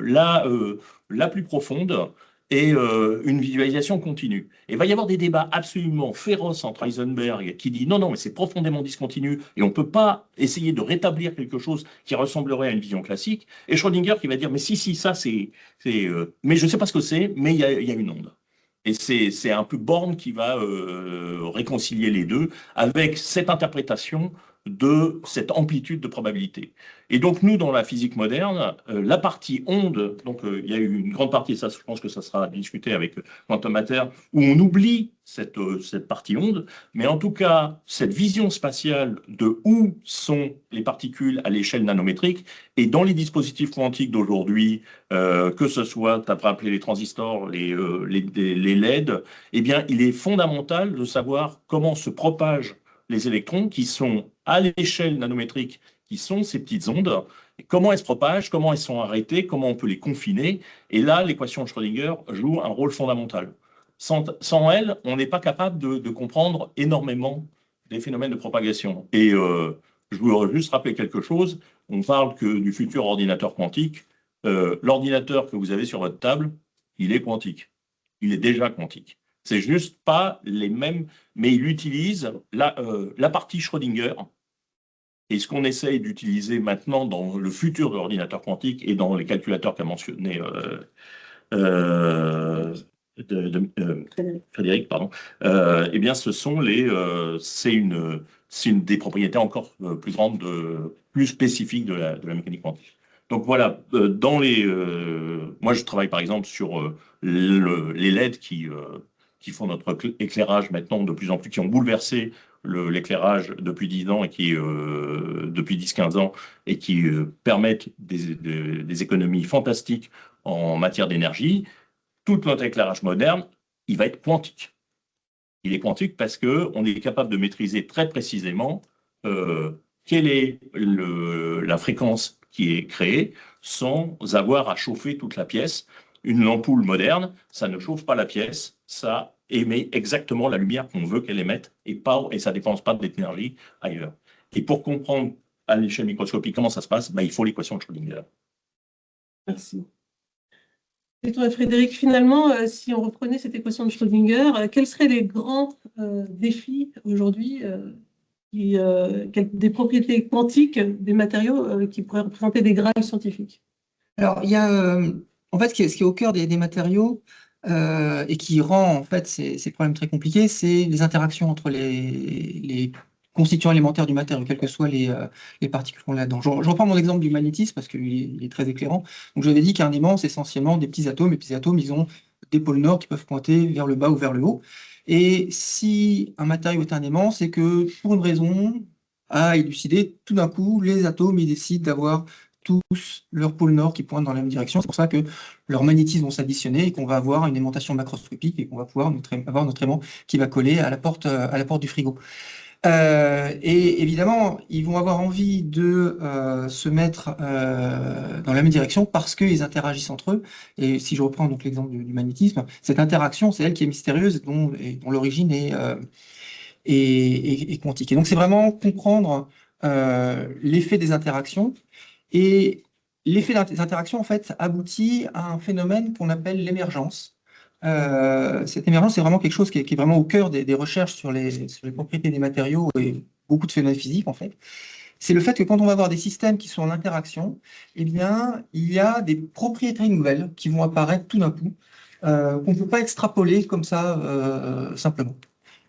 la plus profonde et une visualisation continue. Et il va y avoir des débats absolument féroces entre Heisenberg qui dit non, mais c'est profondément discontinu et on ne peut pas essayer de rétablir quelque chose qui ressemblerait à une vision classique. Et Schrödinger qui va dire mais si, ça mais je ne sais pas ce que c'est, mais il y a une onde. Et c'est un peu Born qui va réconcilier les deux avec cette interprétation de cette amplitude de probabilité. Et donc, nous, dans la physique moderne, la partie onde, donc il y a eu une grande partie, ça, je pense que ça sera discuté avec Quantum Matter, où on oublie cette partie onde, mais en tout cas, cette vision spatiale de où sont les particules à l'échelle nanométrique, et dans les dispositifs quantiques d'aujourd'hui, que ce soit, tu as rappelé les transistors, les LED, eh bien, il est fondamental de savoir comment se propagent les électrons qui sont à l'échelle nanométrique, qui sont ces petites ondes, comment elles se propagent, comment elles sont arrêtées, comment on peut les confiner. Et là, l'équation de Schrödinger joue un rôle fondamental. Sans elle, on n'est pas capable de comprendre énormément des phénomènes de propagation. Et je voudrais juste rappeler quelque chose. On parle du futur ordinateur quantique. L'ordinateur que vous avez sur votre table, il est quantique. Il est déjà quantique. C'est juste pas les mêmes, mais il utilise la partie Schrödinger. Et ce qu'on essaye d'utiliser maintenant dans le futur de l'ordinateur quantique et dans les calculateurs qu'a mentionné Frédéric, pardon, eh bien, c'est une des propriétés encore plus grandes, plus spécifiques de la mécanique quantique. Donc voilà, moi je travaille par exemple sur les LED qui font notre éclairage maintenant de plus en plus, qui ont bouleversé l'éclairage depuis 10 ans et depuis 10-15 ans et qui permettent des économies fantastiques en matière d'énergie. Tout notre éclairage moderne, il va être quantique. Il est quantique parce qu'on est capable de maîtriser très précisément quelle est la fréquence qui est créée sans avoir à chauffer toute la pièce. Une ampoule moderne, ça ne chauffe pas la pièce, ça émet exactement la lumière qu'on veut qu'elle émette et ça ne dépense pas d'énergie ailleurs. Et pour comprendre à l'échelle microscopique comment ça se passe, il faut l'équation de Schrödinger. Merci. Et toi, Frédéric, finalement, si on reprenait cette équation de Schrödinger, quels seraient les grands défis aujourd'hui, des propriétés quantiques des matériaux qui pourraient représenter des graals scientifiques? Alors, il y a, en fait, ce qui est au cœur des matériaux et qui rend en fait ces problèmes très compliqués, c'est les interactions entre les constituants élémentaires du matériau, quelles que soient les particules qu'on a là-dedans. Je reprends mon exemple du magnétisme parce qu'il est très éclairant. Donc, j'avais dit qu'un aimant, c'est essentiellement des petits atomes. Et petits atomes, ils ont des pôles nord qui peuvent pointer vers le bas ou vers le haut. Et si un matériau est un aimant, c'est que pour une raison à élucider, tout d'un coup, les atomes ils décident d'avoir tous leur pôle nord qui pointent dans la même direction. C'est pour ça que leurs magnétismes vont s'additionner et qu'on va avoir une aimantation macroscopique et qu'on va pouvoir avoir notre aimant qui va coller à la porte du frigo. Et évidemment, ils vont avoir envie de se mettre dans la même direction parce qu'ils interagissent entre eux. Et si je reprends donc l'exemple du magnétisme, cette interaction, c'est elle qui est mystérieuse et dont l'origine est quantique. Et donc, c'est vraiment comprendre l'effet des interactions. Et l'effet des interactions, en fait, aboutit à un phénomène qu'on appelle l'émergence. Cette émergence, c'est vraiment quelque chose qui est vraiment au cœur des recherches sur les propriétés des matériaux et beaucoup de phénomènes physiques, en fait. C'est le fait que quand on va avoir des systèmes qui sont en interaction, eh bien, il y a des propriétés nouvelles qui vont apparaître tout d'un coup, qu'on ne peut pas extrapoler comme ça simplement.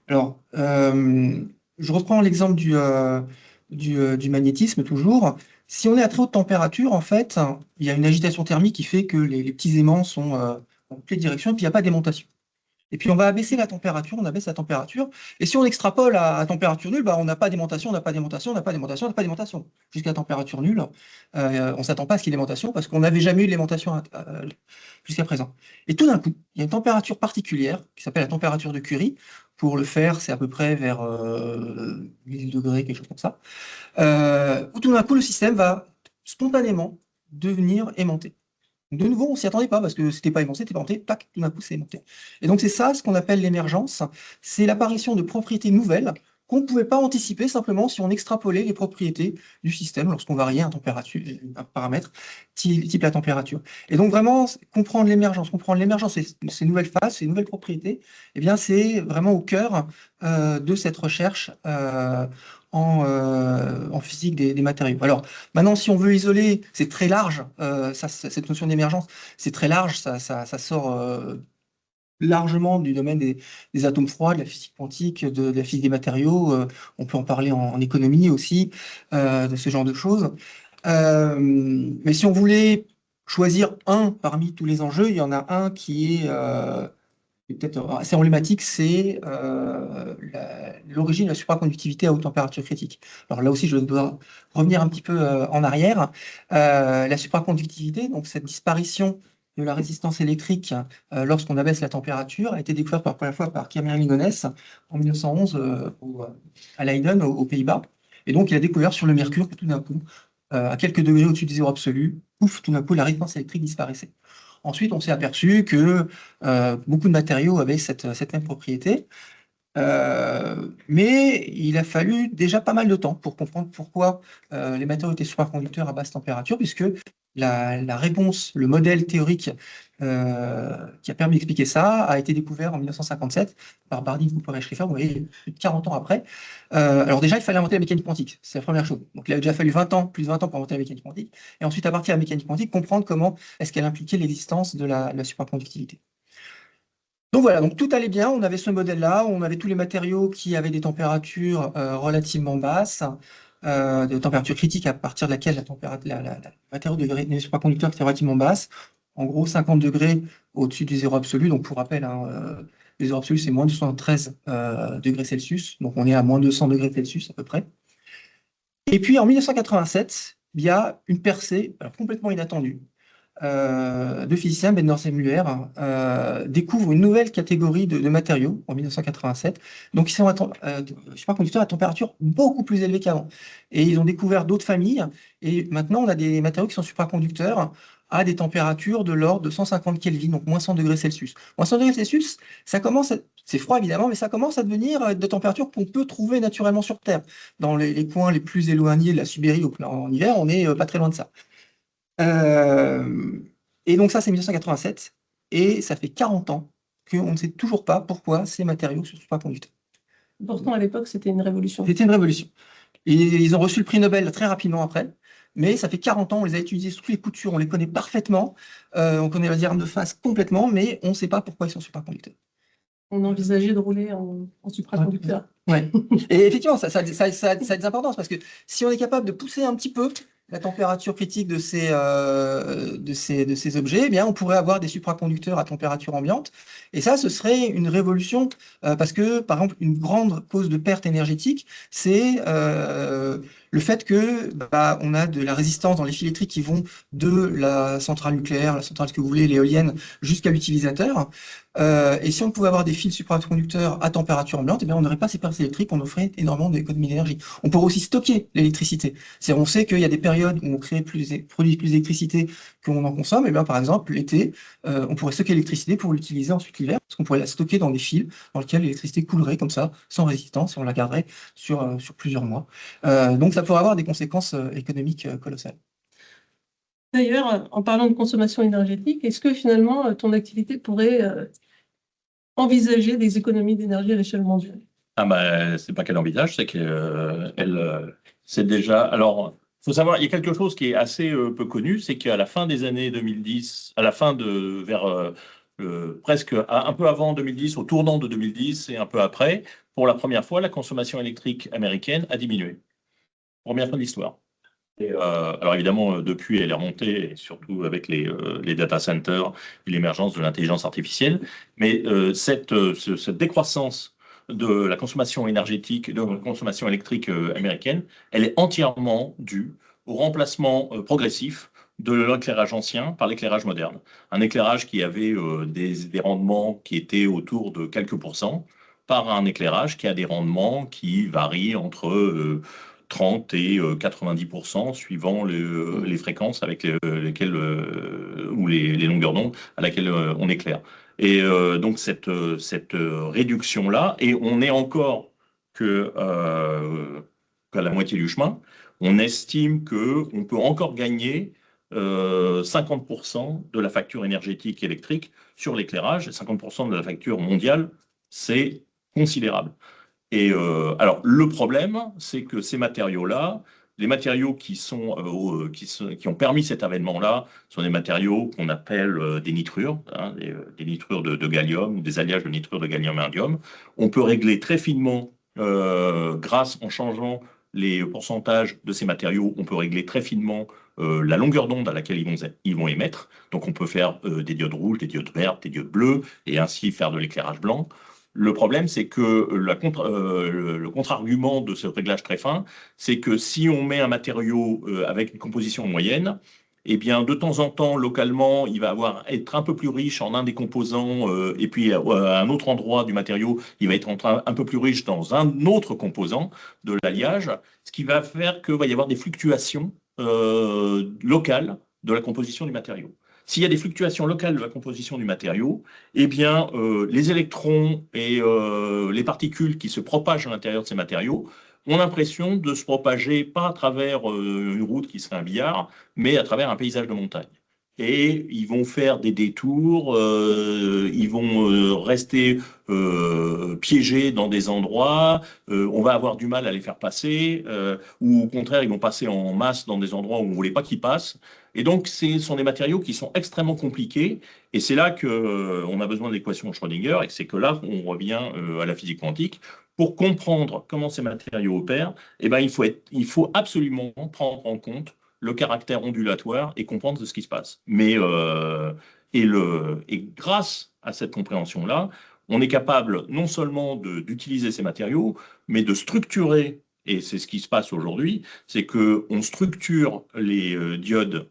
Alors, je reprends l'exemple du magnétisme toujours. Si on est à très haute température, en fait, il y a une agitation thermique qui fait que les petits aimants sont dans toutes les directions et puis il n'y a pas d'aimantation. Et puis on va abaisser la température, on abaisse la température. Et si on extrapole à température nulle, bah, on n'a pas d'aimantation, on n'a pas d'aimantation, on n'a pas d'aimantation, on n'a pas d'aimantation. Jusqu'à température nulle, on ne s'attend pas à ce qu'il y ait d'aimantation parce qu'on n'avait jamais eu l'aimantation jusqu'à présent. Et tout d'un coup, il y a une température particulière qui s'appelle la température de Curie. Pour le faire, c'est à peu près vers 1000 degrés, quelque chose comme ça. Où tout d'un coup, le système va spontanément devenir aimanté. De nouveau, on ne s'y attendait pas parce que c'était pas aimanté, c'était pas aimanté, tac, tout d'un coup, c'est aimanté. Et donc, c'est ça ce qu'on appelle l'émergence. C'est l'apparition de propriétés nouvelles qu'on ne pouvait pas anticiper simplement si on extrapolait les propriétés du système lorsqu'on variait un paramètre type la température. Et donc, vraiment, comprendre l'émergence, ces nouvelles phases, ces nouvelles propriétés, eh bien, c'est vraiment au cœur de cette recherche en physique des matériaux. Alors, maintenant, si on veut isoler, c'est très large, cette notion d'émergence, c'est très large, ça sort largement du domaine des atomes froids, de la physique quantique, de la physique des matériaux. On peut en parler en économie aussi, de ce genre de choses. Mais si on voulait choisir un parmi tous les enjeux, il y en a un qui est peut-être assez emblématique, c'est l'origine de la supraconductivité à haute température critique. Alors là aussi, je dois revenir un petit peu en arrière. La supraconductivité, donc cette disparition de la résistance électrique lorsqu'on abaisse la température, a été découverte pour la première fois par Cameron Ligonès en 1911 à Leiden, aux Pays-Bas. Et donc, il a découvert sur le mercure que tout d'un coup, à quelques degrés au-dessus du zéro absolu, pouf, tout d'un coup, la résistance électrique disparaissait. Ensuite, on s'est aperçu que beaucoup de matériaux avaient cette même propriété. Mais il a fallu déjà pas mal de temps pour comprendre pourquoi les matériaux étaient supraconducteurs à basse température, puisque la réponse, le modèle théorique qui a permis d'expliquer ça a été découvert en 1957 par Bardeen, Cooper et Schrieffer, vous voyez, plus de 40 ans après. Alors déjà, il fallait inventer la mécanique quantique, c'est la première chose. Donc il a déjà fallu plus de 20 ans pour inventer la mécanique quantique, et ensuite, à partir de la mécanique quantique, comprendre comment est-ce qu'elle impliquait l'existence de la supraconductivité. Donc voilà, donc tout allait bien, on avait ce modèle-là, on avait tous les matériaux qui avaient des températures relativement basses, de température critique à partir de laquelle la matériau devenait supraconducteur était relativement basse, en gros 50 degrés au-dessus du zéro absolu. Donc pour rappel, le zéro absolu c'est moins 213 degrés Celsius, donc on est à moins 200 degrés Celsius à peu près. Et puis en 1987, il y a une percée complètement inattendue de physiciens, Bednorz et Muller, découvrent une nouvelle catégorie de matériaux en 1987. Donc, ils sont supraconducteurs à température beaucoup plus élevée qu'avant. Et ils ont découvert d'autres familles. Et maintenant, on a des matériaux qui sont supraconducteurs à des températures de l'ordre de 150 Kelvin, donc moins 100 degrés Celsius. Moins 100 degrés Celsius, c'est froid évidemment, mais ça commence à devenir des températures qu'on peut trouver naturellement sur Terre. Dans les coins les plus éloignés de la Sibérie en hiver, on n'est pas très loin de ça. Et donc ça, c'est 1987, et ça fait 40 ans qu'on ne sait toujours pas pourquoi ces matériaux sont supraconducteurs. Pourtant, à l'époque, c'était une révolution. C'était une révolution. Et ils ont reçu le prix Nobel très rapidement après, mais ça fait 40 ans, on les a étudiés sous les coutures, on les connaît parfaitement, on connaît la diagramme de phase complètement, mais on ne sait pas pourquoi ils sont supraconducteurs. On envisageait de rouler en supraconducteur. Ouais. Et effectivement, ça a des importances, parce que si on est capable de pousser un petit peu la température critique de ces objets, eh bien, on pourrait avoir des supraconducteurs à température ambiante. Et ça, ce serait une révolution parce que, par exemple, une grande cause de perte énergétique, c'est le fait que on a de la résistance dans les fils électriques qui vont de la centrale nucléaire, la centrale que vous voulez, l'éolienne, jusqu'à l'utilisateur. Et si on pouvait avoir des fils supraconducteurs à température ambiante, eh bien, on n'aurait pas ces pertes électriques, on offrait énormément d'économies d'énergie. On pourrait aussi stocker l'électricité. On sait qu'il y a des périodes où on produit plus d'électricité qu'on en consomme. Et bien, par exemple, l'été, on pourrait stocker l'électricité pour l'utiliser ensuite l'hiver, parce qu'on pourrait la stocker dans des fils dans lesquels l'électricité coulerait comme ça, sans résistance, et on la garderait sur plusieurs mois. Donc, ça pourrait avoir des conséquences économiques colossales. D'ailleurs, en parlant de consommation énergétique, est-ce que finalement ton activité pourrait envisager des économies d'énergie à l'échelle mondiale? Ah bah, c'est pas qu'elle envisage, c'est qu'elle c'est déjà. Alors, il faut savoir, il y a quelque chose qui est assez peu connu, c'est qu'à la fin des années 2010, à la fin de presque un peu avant 2010, au tournant de 2010 et un peu après, pour la première fois, la consommation électrique américaine a diminué. Première fois de l'histoire. Alors évidemment, depuis, elle est remontée, et surtout avec les data centers et l'émergence de l'intelligence artificielle. Mais cette décroissance de la consommation énergétique, de la consommation électrique américaine, elle est entièrement due au remplacement progressif de l'éclairage ancien par l'éclairage moderne. Un éclairage qui avait des rendements qui étaient autour de quelques pourcents, par un éclairage qui a des rendements qui varient entre 30 et 90% suivant les fréquences avec lesquelles ou les longueurs d'onde à laquelle on éclaire. Et donc cette réduction-là, et on est encore qu'à la moitié du chemin, on estime qu'on peut encore gagner 50% de la facture énergétique électrique sur l'éclairage, et 50% de la facture mondiale, c'est considérable. Et alors, le problème, c'est que ces matériaux-là, les matériaux qui ont permis cet avènement-là, sont des matériaux qu'on appelle des nitrures, hein, des nitrures de gallium, des alliages de nitrures de gallium et indium. On peut régler très finement, grâce en changeant les pourcentages de ces matériaux, on peut régler très finement la longueur d'onde à laquelle ils vont émettre. Donc, on peut faire des diodes rouges, des diodes vertes, des diodes bleues, et ainsi faire de l'éclairage blanc. Le problème, c'est que le contre-argument de ce réglage très fin, c'est que si on met un matériau avec une composition moyenne, eh bien, de temps en temps, localement, il va être un peu plus riche en un des composants, et puis à un autre endroit du matériau, il va être un peu plus riche dans un autre composant de l'alliage, ce qui va faire qu'il va y avoir des fluctuations locales de la composition du matériau. S'il y a des fluctuations locales de la composition du matériau, eh bien, les électrons et les particules qui se propagent à l'intérieur de ces matériaux ont l'impression de se propager pas à travers une route qui serait un billard, mais à travers un paysage de montagne. Et ils vont faire des détours, ils vont rester piégés dans des endroits, on va avoir du mal à les faire passer, ou au contraire, ils vont passer en masse dans des endroits où on ne voulait pas qu'ils passent. Et donc, ce sont des matériaux qui sont extrêmement compliqués, et c'est là qu'on a besoin de l'équation de Schrödinger, et c'est que là, on revient à la physique quantique. Pour comprendre comment ces matériaux opèrent, eh ben, il faut absolument prendre en compte le caractère ondulatoire et comprendre ce qui se passe. Mais, et grâce à cette compréhension-là, on est capable non seulement d'utiliser ces matériaux, mais de structurer, et c'est ce qui se passe aujourd'hui, c'est qu'on structure les diodes,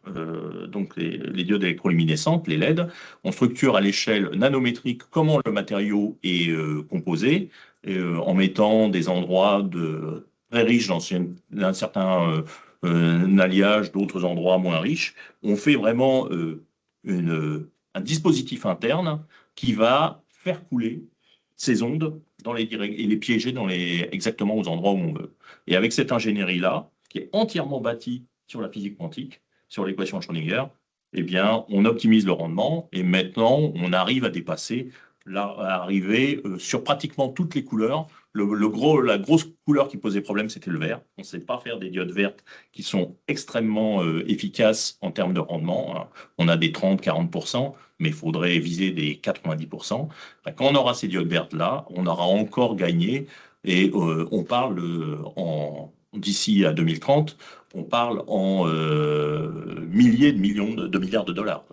donc les diodes électroluminescentes, les LED, on structure à l'échelle nanométrique comment le matériau est composé, en mettant des endroits très riches dans un certain alliage, d'autres endroits moins riches. On fait vraiment un dispositif interne qui va faire couler ces ondes et les piéger exactement aux endroits où on veut. Et avec cette ingénierie-là, qui est entièrement bâtie sur la physique quantique, sur l'équation de Schrödinger, eh bien, on optimise le rendement et maintenant, on arrive à dépasser, à arriver sur pratiquement toutes les couleurs. La grosse couleur qui posait problème, c'était le vert. On ne sait pas faire des diodes vertes qui sont extrêmement efficaces en termes de rendement. On a des 30-40%, mais il faudrait viser des 90%. Quand on aura ces diodes vertes-là, on aura encore gagné, et on parle d'ici à 2030 on parle en milliers de millions de milliards de dollars.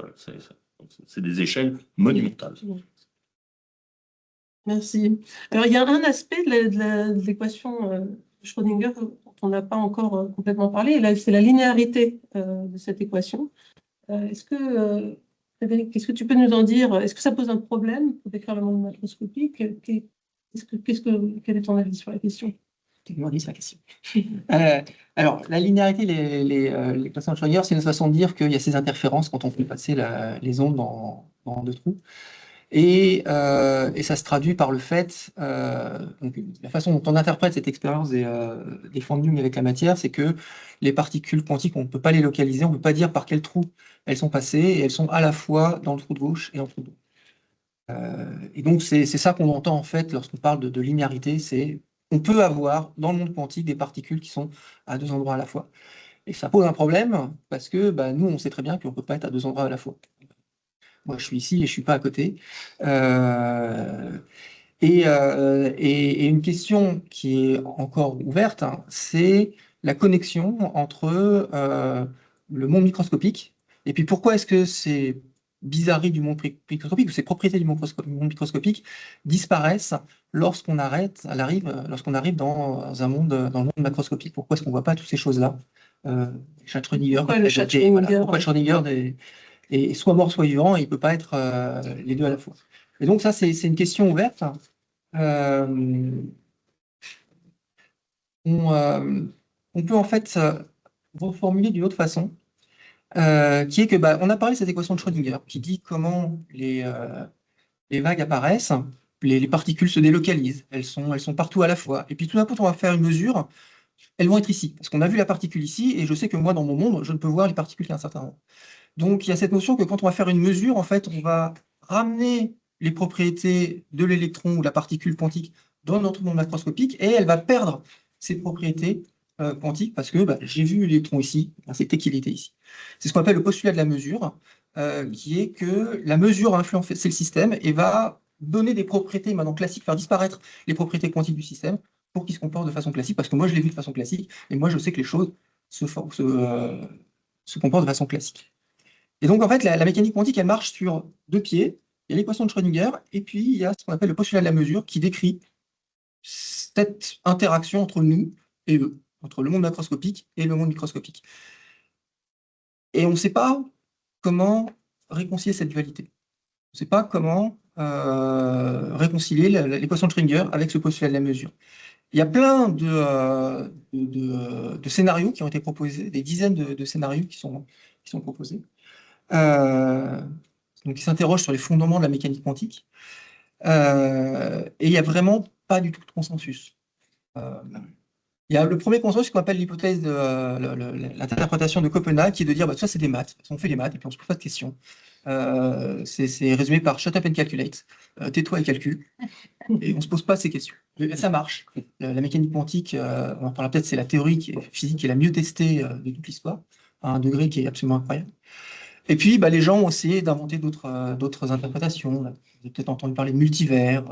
C'est des échelles monumentales. Merci. Alors, il y a un aspect de l'équation Schrödinger dont on n'a pas encore complètement parlé, c'est la linéarité de cette équation. Frédéric, qu'est-ce que tu peux nous en dire? Est-ce que ça pose un problème pour décrire le monde macroscopique? Quel est ton avis sur la question? Alors, la linéarité, l'équation de Schrödinger, c'est une façon de dire qu'il y a ces interférences quand on fait passer les ondes dans deux trous. Et ça se traduit par le fait, donc, la façon dont on interprète cette expérience des fonds de Young avec la matière, c'est que les particules quantiques, on ne peut pas les localiser, on ne peut pas dire par quel trou elles sont passées, et elles sont à la fois dans le trou de gauche et dans le trou de droite. Et donc, c'est ça qu'on entend en fait lorsqu'on parle de linéarité, c'est on peut avoir dans le monde quantique des particules qui sont à deux endroits à la fois. Et ça pose un problème parce que nous, on sait très bien qu'on ne peut pas être à deux endroits à la fois. Moi, je suis ici et je ne suis pas à côté. Et une question qui est encore ouverte, hein, c'est la connexion entre le monde microscopique et puis pourquoi est-ce que ces bizarreries du monde microscopique ou ces propriétés du monde microscopique disparaissent lorsqu'on arrive dans un dans le monde macroscopique. Pourquoi est-ce qu'on ne voit pas toutes ces choses-là? Schrödinger, pourquoi le Schrödinger, pourquoi Schrödinger est soit mort, soit vivant, et il ne peut pas être les deux à la fois. Et donc ça, c'est une question ouverte. On peut en fait reformuler d'une autre façon, qui est que on a parlé de cette équation de Schrödinger, qui dit comment les vagues apparaissent, les particules se délocalisent, elles sont partout à la fois. Et puis tout d'un coup, on va faire une mesure, elles vont être ici. Parce qu'on a vu la particule ici, et je sais que moi, dans mon monde, je ne peux voir les particules qu'à un certain moment. Donc, il y a cette notion que quand on va faire une mesure, en fait, on va ramener les propriétés de l'électron ou de la particule quantique dans notre monde macroscopique et elle va perdre ses propriétés quantiques parce que j'ai vu l'électron ici, c'était qu'il était ici. C'est ce qu'on appelle le postulat de la mesure, qui est que la mesure va influencer le système et va donner des propriétés maintenant classiques, faire disparaître les propriétés quantiques du système pour qu'il se comporte de façon classique, parce que moi je l'ai vu de façon classique et moi je sais que les choses se comportent de façon classique. Et donc, en fait, la mécanique quantique, elle marche sur deux pieds. Il y a l'équation de Schrödinger, et puis il y a ce qu'on appelle le postulat de la mesure, qui décrit cette interaction entre nous et eux, entre le monde macroscopique et le monde microscopique. Et on ne sait pas comment réconcilier cette dualité. On ne sait pas comment réconcilier l'équation de Schrödinger avec ce postulat de la mesure. Il y a plein de scénarios qui ont été proposés, des dizaines de scénarios qui sont proposés. Donc, qui s'interroge sur les fondements de la mécanique quantique. Et il n'y a vraiment pas du tout de consensus. Il y a le premier consensus qu'on appelle l'hypothèse de l'interprétation de Copenhague, qui est de dire ça c'est des maths, on fait des maths et puis on ne se pose pas de questions. C'est résumé par shut up and calculate, tais-toi et calcule, et on ne se pose pas ces questions. Ça marche. La mécanique quantique, on en parlera peut-être, c'est la théorie physique qui est la mieux testée de toute l'histoire, à un degré qui est absolument incroyable. Et puis, les gens ont essayé d'inventer d'autres interprétations. Vous avez peut-être entendu parler de multivers,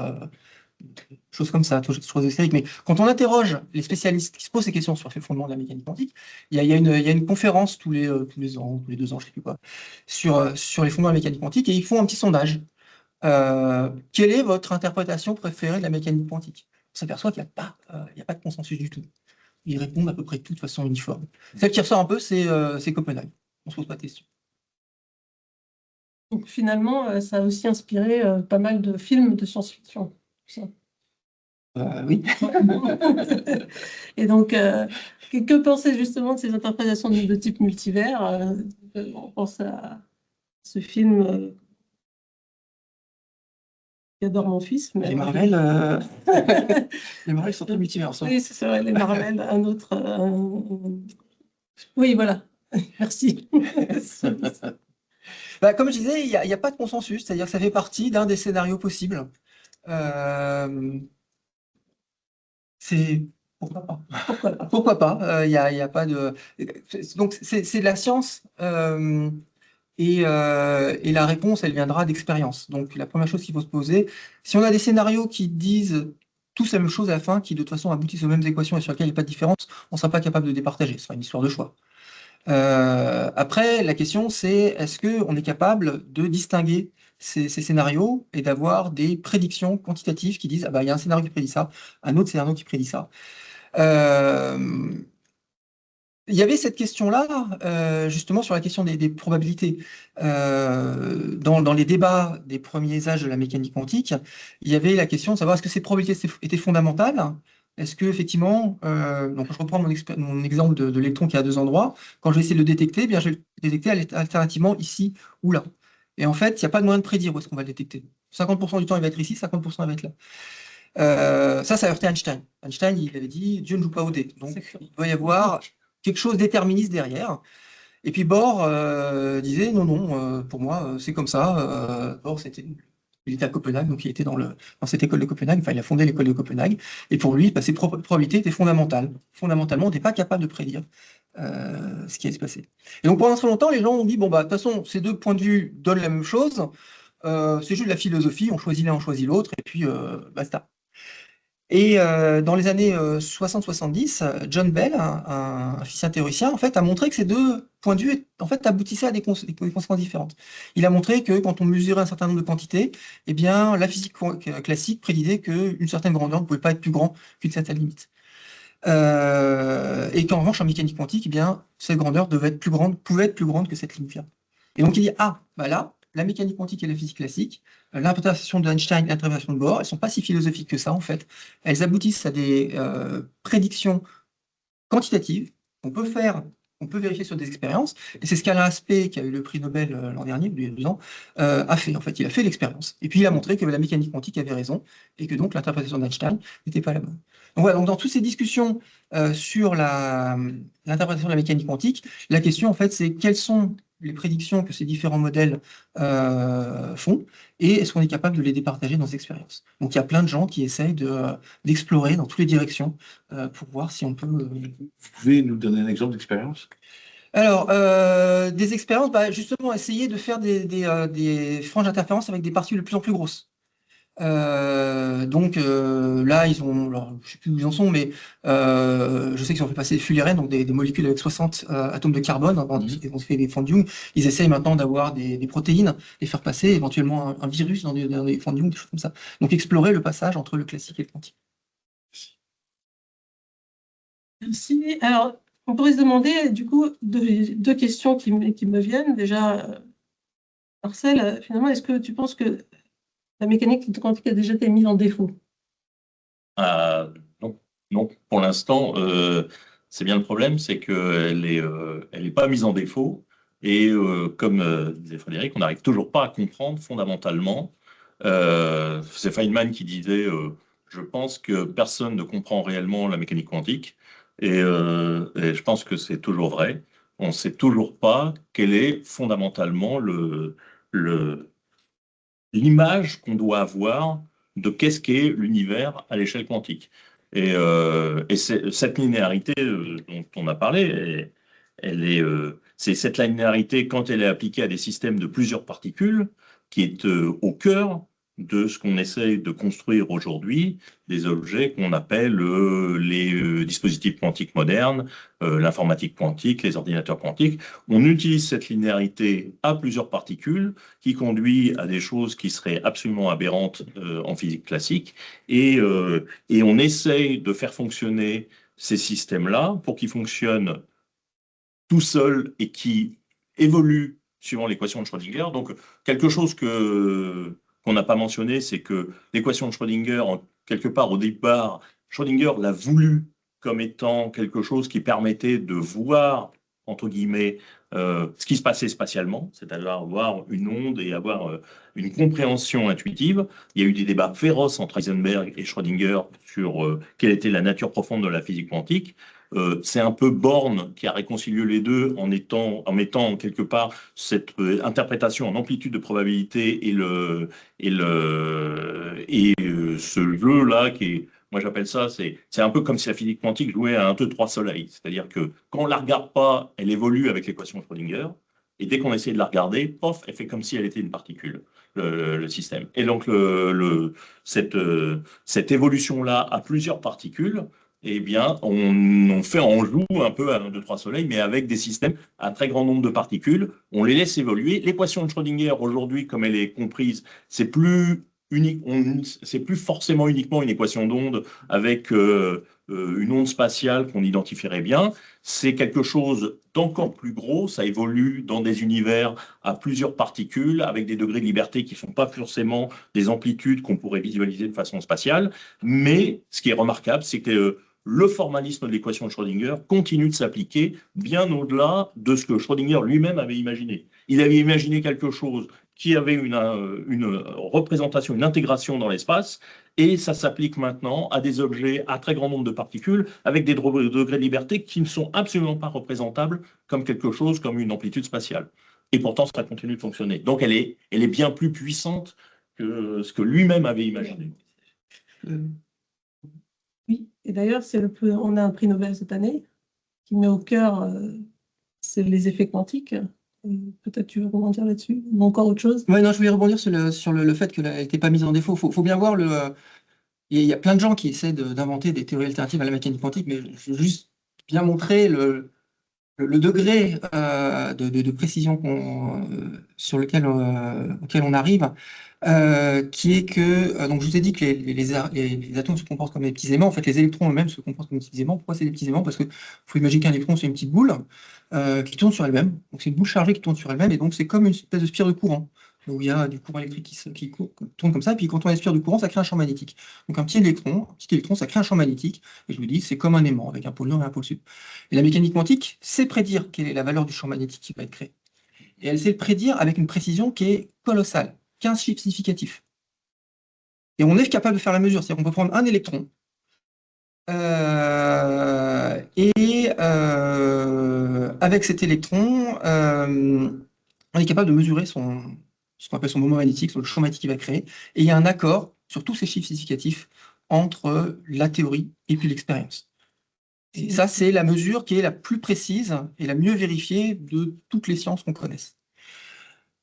choses comme ça, choses ésotériques. Mais quand on interroge les spécialistes qui se posent ces questions sur les fondements de la mécanique quantique, il y a une conférence tous les ans, tous les 2 ans, je ne sais plus quoi, sur les fondements de la mécanique quantique, et ils font un petit sondage. Quelle est votre interprétation préférée de la mécanique quantique? On s'aperçoit qu'il n'y a pas de consensus du tout. Ils répondent à peu près tout de façon uniforme. Celle qui ressort un peu, c'est Copenhague. On ne se pose pas de questions. Donc finalement, ça a aussi inspiré pas mal de films de science-fiction. Oui. Et donc, que penser justement de ces interprétations de type multivers? On pense à ce film qui adore mon fils. Mais les Marvel, les Marvel sont très multivers. Oui, c'est vrai, les Marvel, un autre. Oui, voilà. Merci. Comme je disais, il n'y a pas de consensus, c'est-à-dire que ça fait partie d'un des scénarios possibles. C'est pourquoi pas. Pourquoi pas. Il y a pas de. Donc c'est de la science et la réponse, elle viendra d'expérience. Donc la première chose qu'il faut se poser, si on a des scénarios qui disent tous la même chose à la fin, qui de toute façon aboutissent aux mêmes équations et sur lesquelles il n'y a pas de différence, on ne sera pas capable de départager. Ce sera une histoire de choix. Après, la question, c'est est-ce qu'on est capable de distinguer ces scénarios et d'avoir des prédictions quantitatives qui disent ah bah, il y a un scénario qui prédit ça, un autre scénario qui prédit ça. Il y avait cette question-là, justement, sur la question des probabilités. Dans les débats des premiers âges de la mécanique quantique, il y avait la question de savoir est-ce que ces probabilités étaient fondamentales? Est-ce que, effectivement, donc je reprends mon exemple de l'électron qui est à deux endroits, quand je vais essayer de le détecter, eh bien, je vais le détecter alternativement ici ou là. Et en fait, il n'y a pas de moyen de prédire où est-ce qu'on va le détecter. 50% du temps, il va être ici, 50% il va être là. Ça a heurté Einstein. Einstein, il avait dit Dieu ne joue pas au dé. Donc, il doit y avoir quelque chose déterministe derrière. Et puis Bohr disait non, non, pour moi, c'est comme ça. Bohr, il était à Copenhague, donc il était dans cette école de Copenhague, enfin, il a fondé l'école de Copenhague. Et pour lui, bah, ces probabilités étaient fondamentales. Fondamentalement, on n'était pas capable de prédire ce qui allait se passer. Et donc pendant très longtemps, les gens ont dit bon, bah, de toute façon, ces deux points de vue donnent la même chose. C'est juste de la philosophie, on choisit l'un, on choisit l'autre, et puis basta. Et dans les années 60-70, John Bell, un physicien théoricien, en fait, a montré que ces deux points de vue en fait, aboutissaient à des conséquences différentes. Il a montré que quand on mesurait un certain nombre de quantités, eh bien, la physique classique prédisait qu'une certaine grandeur ne pouvait pas être plus grand qu'une certaine limite. Et qu'en revanche, en mécanique quantique, eh bien, cette grandeur pouvait être plus grande que cette limite-là. Et donc il dit, ah, bah là, la mécanique quantique et la physique classique, l'interprétation d'Einstein et l'interprétation de Bohr, elles ne sont pas si philosophiques que ça, en fait. Elles aboutissent à des prédictions quantitatives qu'on peut faire, on peut vérifier sur des expériences. Et c'est ce qu'Alain Aspect, qui a eu le prix Nobel l'an dernier, il y a 2 ans, a fait. En fait, il a fait l'expérience. Et puis il a montré que la mécanique quantique avait raison et que donc l'interprétation d'Einstein n'était pas la bonne. Donc voilà, donc dans toutes ces discussions sur l'interprétation de la mécanique quantique, la question, en fait, c'est quelles sont les prédictions que ces différents modèles font, et est-ce qu'on est capable de les départager dans ces expériences. Donc il y a plein de gens qui essayent d'explorer dans toutes les directions pour voir si on peut... Vous pouvez nous donner un exemple d'expérience? Alors, des expériences, bah, justement, essayer de faire des franges d'interférence avec des particules de plus en plus grosses. Donc là, ils ont, alors, je ne sais plus où ils en sont, mais je sais qu'ils ont fait passer des fullérenes, donc des molécules avec 60 atomes de carbone, ils ont fait des fonds de Young. Ils essayent maintenant d'avoir des protéines, les faire passer, éventuellement un virus dans des fonds de Young, des choses comme ça. Donc explorer le passage entre le classique et le quantique. Merci. Alors, on pourrait se demander, du coup, deux questions qui me viennent. Déjà, Marcel, finalement, est-ce que tu penses que la mécanique quantique a déjà été mise en défaut? Non, non, pour l'instant, c'est bien le problème, c'est qu'elle est pas mise en défaut. Et comme disait Frédéric, on n'arrive toujours pas à comprendre fondamentalement. C'est Feynman qui disait je pense que personne ne comprend réellement la mécanique quantique. Et je pense que c'est toujours vrai. On ne sait toujours pas quel est fondamentalement l'image qu'on doit avoir de qu'est-ce qu'est l'univers à l'échelle quantique. Et cette linéarité dont on a parlé, c'est cette linéarité, quand elle est appliquée à des systèmes de plusieurs particules, qui est au cœur de ce qu'on essaye de construire aujourd'hui, des objets qu'on appelle les dispositifs quantiques modernes, l'informatique quantique, les ordinateurs quantiques. On utilise cette linéarité à plusieurs particules qui conduit à des choses qui seraient absolument aberrantes en physique classique. Et on essaye de faire fonctionner ces systèmes-là pour qu'ils fonctionnent tout seuls et qui évoluent suivant l'équation de Schrödinger. Donc, quelque chose qu'on n'a pas mentionné, c'est que l'équation de Schrödinger, quelque part au départ, Schrödinger l'a voulu comme étant quelque chose qui permettait de voir, entre guillemets, ce qui se passait spatialement, c'est-à-dire voir une onde et avoir une compréhension intuitive. Il y a eu des débats féroces entre Heisenberg et Schrödinger sur quelle était la nature profonde de la physique quantique. C'est un peu Born qui a réconcilié les deux en mettant quelque part cette interprétation en amplitude de probabilité ce jeu-là qui est, moi j'appelle ça, c'est un peu comme si la physique quantique jouait à 1, 2, 3 soleils. C'est-à-dire que quand on ne la regarde pas, elle évolue avec l'équation de Schrödinger. et dès qu'on essaie de la regarder, pof, elle fait comme si elle était une particule, le système. Et donc, cette évolution-là à plusieurs particules, eh bien, on joue un peu à 1, 2, 3 soleils, mais avec des systèmes à très grand nombre de particules. On les laisse évoluer. L'équation de Schrödinger, aujourd'hui, comme elle est comprise, c'est plus forcément uniquement une équation d'onde avec une onde spatiale qu'on identifierait bien. C'est quelque chose d'encore plus gros. Ça évolue dans des univers à plusieurs particules avec des degrés de liberté qui ne sont pas forcément des amplitudes qu'on pourrait visualiser de façon spatiale. Mais ce qui est remarquable, c'est que le formalisme de l'équation de Schrödinger continue de s'appliquer bien au-delà de ce que Schrödinger lui-même avait imaginé. Il avait imaginé quelque chose qui avait une représentation, une intégration dans l'espace, et ça s'applique maintenant à des objets à très grand nombre de particules avec des degrés de liberté qui ne sont absolument pas représentables comme quelque chose comme une amplitude spatiale. Et pourtant, ça continue de fonctionner. Donc, elle est bien plus puissante que ce que lui-même avait imaginé. Oui, et d'ailleurs, on a un prix Nobel cette année qui met au cœur c'est les effets quantiques. Peut-être tu veux rebondir là-dessus ou encore autre chose? Ouais, non, je voulais rebondir sur le fait qu'elle n'était pas mise en défaut. Faut bien voir il y a plein de gens qui essaient d'inventer des théories alternatives à la mécanique quantique, mais je veux juste bien montrer le degré de précision auquel on arrive, qui est que, donc je vous ai dit que les atomes se comportent comme des petits aimants. En fait, les électrons eux-mêmes se comportent comme des petits aimants. Pourquoi c'est des petits aimants? Parce qu'il faut imaginer qu'un électron, c'est une petite boule qui tourne sur elle-même. Donc, c'est une boule chargée qui tourne sur elle-même, et donc c'est comme une espèce de spire de courant, où il y a du courant électrique qui tourne comme ça, et puis quand on aspire du courant, ça crée un champ magnétique. Donc un petit électron, ça crée un champ magnétique, et je vous dis, c'est comme un aimant, avec un pôle nord et un pôle sud. Et la mécanique quantique sait prédire quelle est la valeur du champ magnétique qui va être créé. Et elle sait le prédire avec une précision qui est colossale, 15 chiffres significatifs. Et on est capable de faire la mesure, c'est-à-dire qu'on peut prendre un électron, avec cet électron, on est capable de mesurer ce qu'on appelle son moment magnétique, le champ magnétique qu'il va créer, et il y a un accord sur tous ces chiffres significatifs entre la théorie et puis l'expérience. Et ça, c'est la mesure qui est la plus précise et la mieux vérifiée de toutes les sciences qu'on connaisse.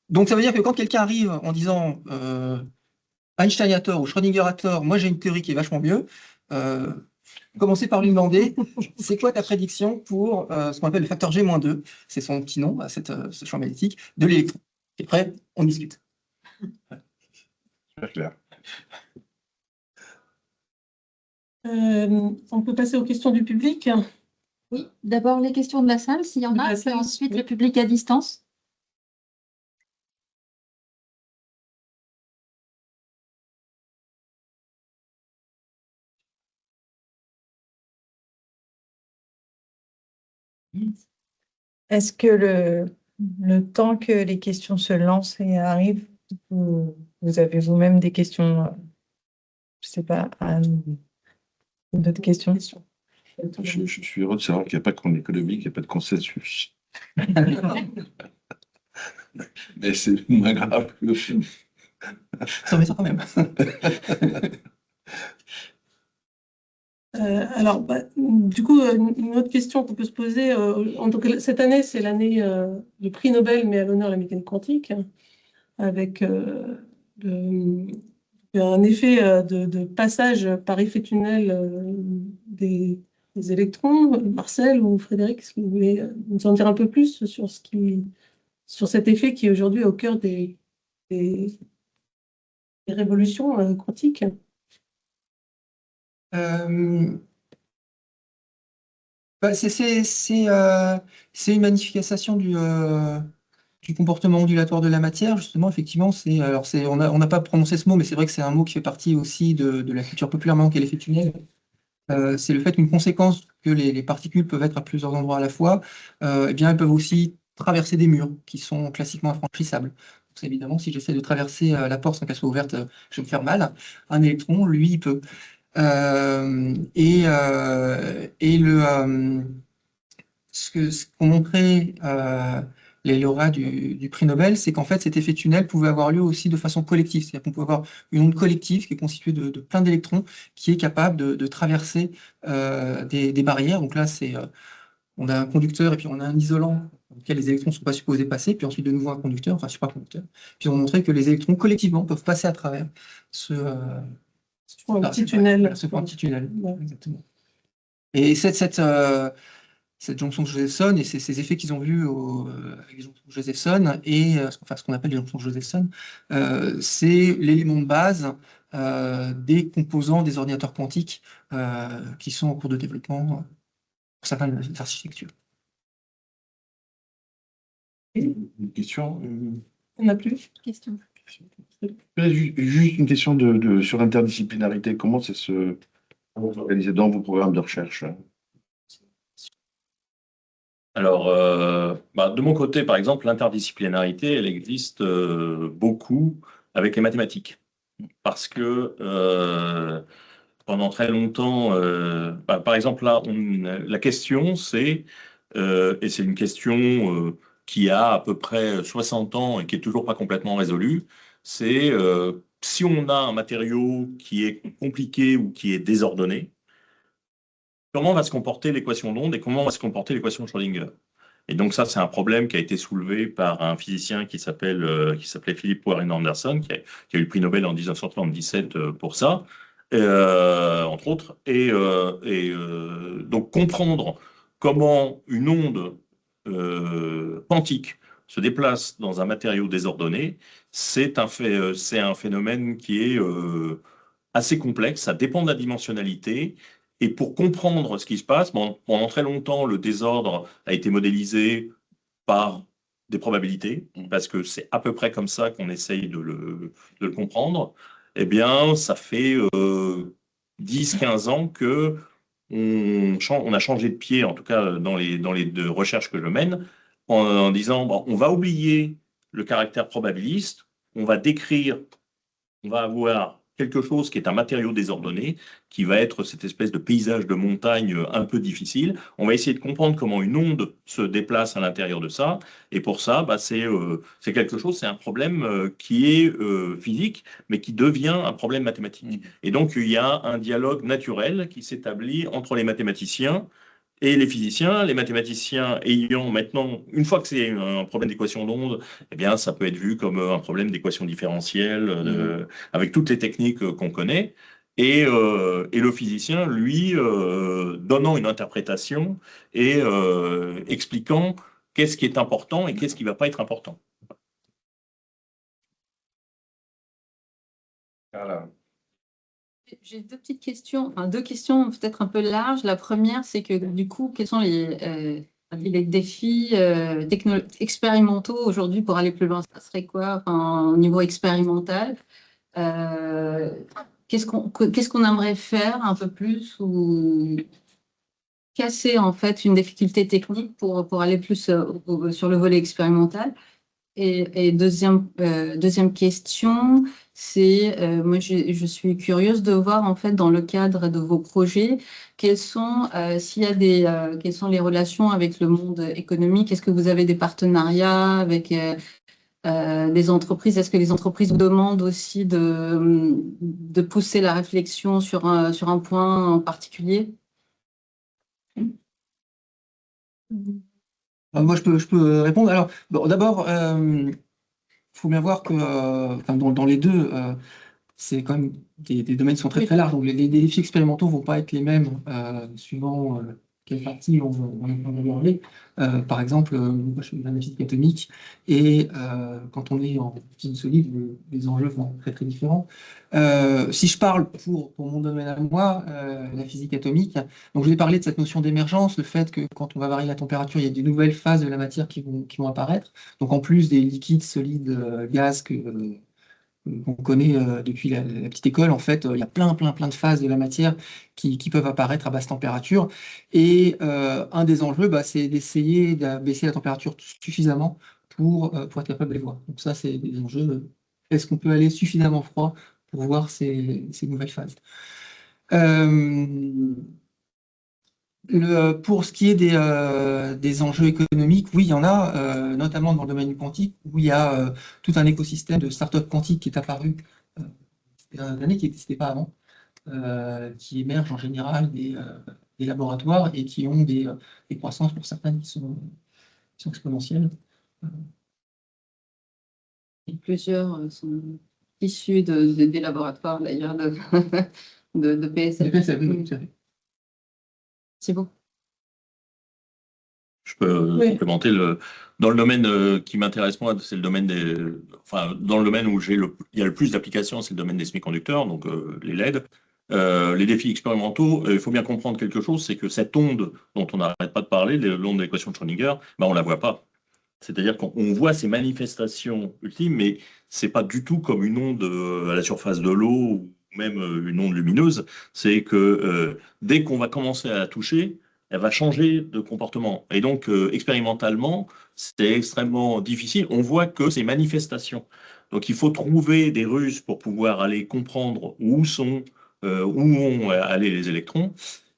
Donc ça veut dire que quand quelqu'un arrive en disant Einstein a tort ou Schrödinger a tort, moi j'ai une théorie qui est vachement mieux, commencez par lui demander c'est quoi ta prédiction pour ce qu'on appelle le facteur G-2, c'est son petit nom à ce champ magnétique, de l'électron. Et après, on discute. Super clair. On peut passer aux questions du public. Oui, d'abord les questions de la salle, s'il y en a, et ensuite le public à distance. Est-ce que le temps que les questions se lancent et arrivent, vous avez vous-même des questions, je ne sais pas, d'autres questions? Je suis heureux de savoir qu'il n'y a pas qu'en économie, qu'il n'y a pas de consensus. Mais c'est moins grave que le film. Ça met ça quand même. Alors, du coup, une autre question qu'on peut se poser, donc, cette année, c'est l'année du prix Nobel, mais à l'honneur de la mécanique quantique, avec un effet de passage par effet tunnel des électrons. Marcel ou Frédéric, si vous voulez nous en dire un peu plus sur cet effet qui est aujourd'hui au cœur des révolutions quantiques. C'est une magnification du comportement ondulatoire de la matière, justement, effectivement. On n'a pas prononcé ce mot, mais c'est vrai que c'est un mot qui fait partie aussi de la culture populaire maintenant qu'est l'effet tunnel. C'est le fait qu'une conséquence que les particules peuvent être à plusieurs endroits à la fois, eh bien, elles peuvent aussi traverser des murs qui sont classiquement infranchissables. Donc, évidemment, si j'essaie de traverser la porte sans qu'elle soit ouverte, je vais me faire mal. Un électron, lui, il peut. Ce qu'ont montré les lauréats du prix Nobel, c'est qu'en fait, cet effet tunnel pouvait avoir lieu aussi de façon collective. C'est-à-dire qu'on peut avoir une onde collective qui est constituée de plein d'électrons qui est capable de traverser des barrières. Donc là, on a un conducteur et puis on a un isolant dans lequel les électrons ne sont pas supposés passer, puis ensuite de nouveau un conducteur, enfin supraconducteur. Puis on montrait que les électrons collectivement peuvent passer à travers ce petit tunnel. Ce petit tunnel, Ouais. exactement. Et cette jonction de Josephson et ces effets qu'ils ont vus avec les jonctions de Josephson et ce qu'on appelle les jonctions de Josephson, c'est l'élément de base des composants des ordinateurs quantiques qui sont en cours de développement pour certaines architectures. Une question. On n'a plus. Question. Juste une question sur l'interdisciplinarité. Comment c'est organisé dans vos programmes de recherche? Alors, de mon côté, par exemple, l'interdisciplinarité, elle existe beaucoup avec les mathématiques. Parce que pendant très longtemps, par exemple, là, la question, c'est, et c'est une question qui a à peu près 60 ans et qui est toujours pas complètement résolue, c'est si on a un matériau qui est compliqué ou qui est désordonné, comment va se comporter l'équation d'onde et comment va se comporter l'équation de Schrödinger? Et donc ça, c'est un problème qui a été soulevé par un physicien qui s'appelait Philip Warren Anderson, qui a eu le prix Nobel en 1977 pour ça, entre autres. Donc comprendre comment une onde quantique se déplace dans un matériau désordonné, c'est un phénomène qui est assez complexe, ça dépend de la dimensionnalité. Et pour comprendre ce qui se passe, pendant très longtemps, le désordre a été modélisé par des probabilités, parce que c'est à peu près comme ça qu'on essaye de le comprendre. Eh bien, ça fait 10-15 ans que on a changé de pied, en tout cas dans les deux recherches que je mène, en disant, on va oublier le caractère probabiliste, on va avoir quelque chose qui est un matériau désordonné, qui va être cette espèce de paysage de montagne un peu difficile. On va essayer de comprendre comment une onde se déplace à l'intérieur de ça. Et pour ça, c'est quelque chose, c'est un problème qui est physique, mais qui devient un problème mathématique. Et donc, il y a un dialogue naturel qui s'établit entre les mathématiciens et les mathématiciens ayant maintenant, une fois que c'est un problème d'équation d'onde, eh bien, ça peut être vu comme un problème d'équation différentielle, avec toutes les techniques qu'on connaît. Et le physicien, lui, donnant une interprétation et expliquant qu'est-ce qui est important et qu'est-ce qui ne va pas être important. Voilà. J'ai deux petites questions, enfin deux questions peut-être un peu larges. La première, c'est que du coup, quels sont les défis expérimentaux aujourd'hui pour aller plus loin? Ça serait quoi, enfin, au niveau expérimental? Qu'est-ce qu'on aimerait faire un peu plus ou casser en fait une difficulté technique pour aller plus sur le volet expérimental? Et deuxième question, c'est, moi je suis curieuse de voir en fait dans le cadre de vos projets, quelles sont les relations avec le monde économique? Est-ce que vous avez des partenariats avec des entreprises? Est-ce que les entreprises vous demandent aussi de pousser la réflexion sur un point en particulier? Moi, je peux répondre. Alors, d'abord, il faut bien voir que dans les deux, c'est quand même des domaines qui sont très très larges. Donc, les défis expérimentaux ne vont pas être les mêmes suivant quelle partie on va regarder. Par exemple, moi, je suis dans la physique atomique et quand on est en physique solide, les enjeux vont être très très différents. Si je parle pour mon domaine à moi, la physique atomique, donc je vais parler de cette notion d'émergence, le fait que quand on va varier la température, il y a des nouvelles phases de la matière qui vont apparaître. Donc en plus des liquides, solides, gaz qu'on connaît depuis la petite école, en fait, il y a plein de phases de la matière qui peuvent apparaître à basse température. Et un des enjeux, c'est d'essayer d'abaisser la température suffisamment pour être capable de les voir. Donc ça, c'est des enjeux. Est-ce qu'on peut aller suffisamment froid pour voir ces nouvelles phases? Pour ce qui est des enjeux économiques, oui, il y en a, notamment dans le domaine du quantique, où il y a tout un écosystème de start-up quantique qui est apparu ces dernières années, qui n'existait pas avant, qui émerge en général des laboratoires et qui ont des croissances pour certaines qui sont exponentielles. Et plusieurs sont issus des laboratoires d'ailleurs de PSF. C'est bon. Je peux Oui. complémenter dans le domaine qui m'intéresse moi, c'est le domaine dans le domaine où il y a le plus d'applications, c'est le domaine des semi-conducteurs, donc les LED. Les défis expérimentaux, il faut bien comprendre quelque chose, c'est que cette onde dont on n'arrête pas de parler, l'onde de l'équation de Schrödinger, ben, on ne la voit pas. C'est-à-dire qu'on voit ces manifestations ultimes, mais ce n'est pas du tout comme une onde à la surface de l'eau ou même une onde lumineuse. C'est que dès qu'on va commencer à la toucher, elle va changer de comportement. Et donc, expérimentalement, c'est extrêmement difficile. On voit que ces manifestations. Donc, il faut trouver des ruses pour pouvoir aller comprendre où vont aller les électrons.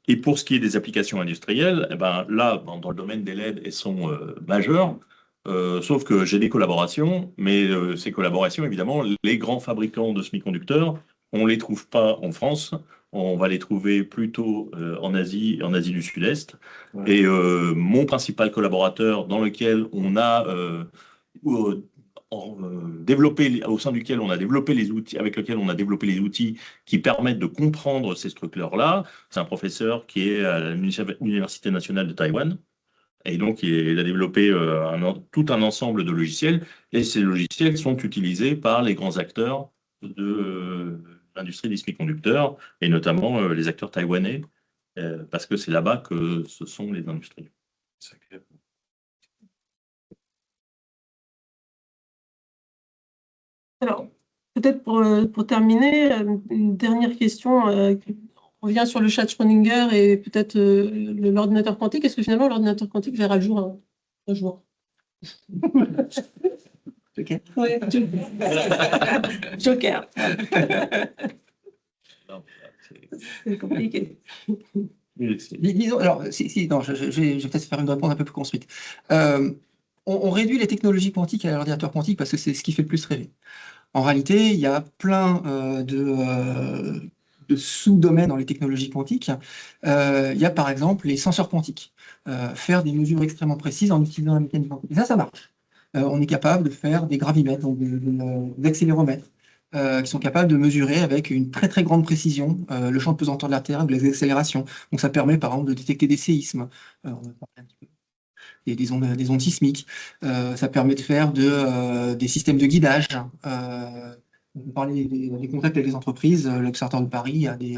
Et pour ce qui est des applications industrielles, eh ben, là, dans le domaine des LED, elles sont majeures. Sauf que j'ai des collaborations, mais ces collaborations, évidemment, les grands fabricants de semi-conducteurs, on ne les trouve pas en France, on va les trouver plutôt en Asie du Sud-Est. Ouais. Et mon principal collaborateur dans lequel on a développé, au sein duquel on a développé les outils, avec lequel on a développé les outils qui permettent de comprendre ces structures-là, c'est un professeur qui est à l'Université nationale de Taïwan. Et donc, il a développé tout un ensemble de logiciels. Et ces logiciels sont utilisés par les grands acteurs de l'industrie des semi-conducteurs, et notamment les acteurs taïwanais, parce que c'est là-bas que ce sont les industries. Alors, peut-être pour terminer, une dernière question. On revient sur le chat de Schrödinger et peut-être l'ordinateur quantique. Est-ce que finalement l'ordinateur quantique verra le jour un jour? Joker. Ouais, Joker. C'est compliqué. Disons, alors, non, je vais peut-être faire une réponse un peu plus construite. On réduit les technologies quantiques à l'ordinateur quantique parce que c'est ce qui fait le plus rêver. En réalité, il y a plein de sous-domaines dans les technologies quantiques. Il y a par exemple les senseurs quantiques. Faire des mesures extrêmement précises en utilisant la mécanique quantique. Et ça marche. On est capable de faire des gravimètres, donc des accéléromètres, qui sont capables de mesurer avec une très très grande précision le champ de pesanteur de la Terre ou les accélérations. Donc ça permet par exemple de détecter des séismes. On va parler un petit peu des ondes sismiques. Ça permet de faire des systèmes de guidage. On parlait des contacts avec les entreprises. L'Observatoire de Paris a des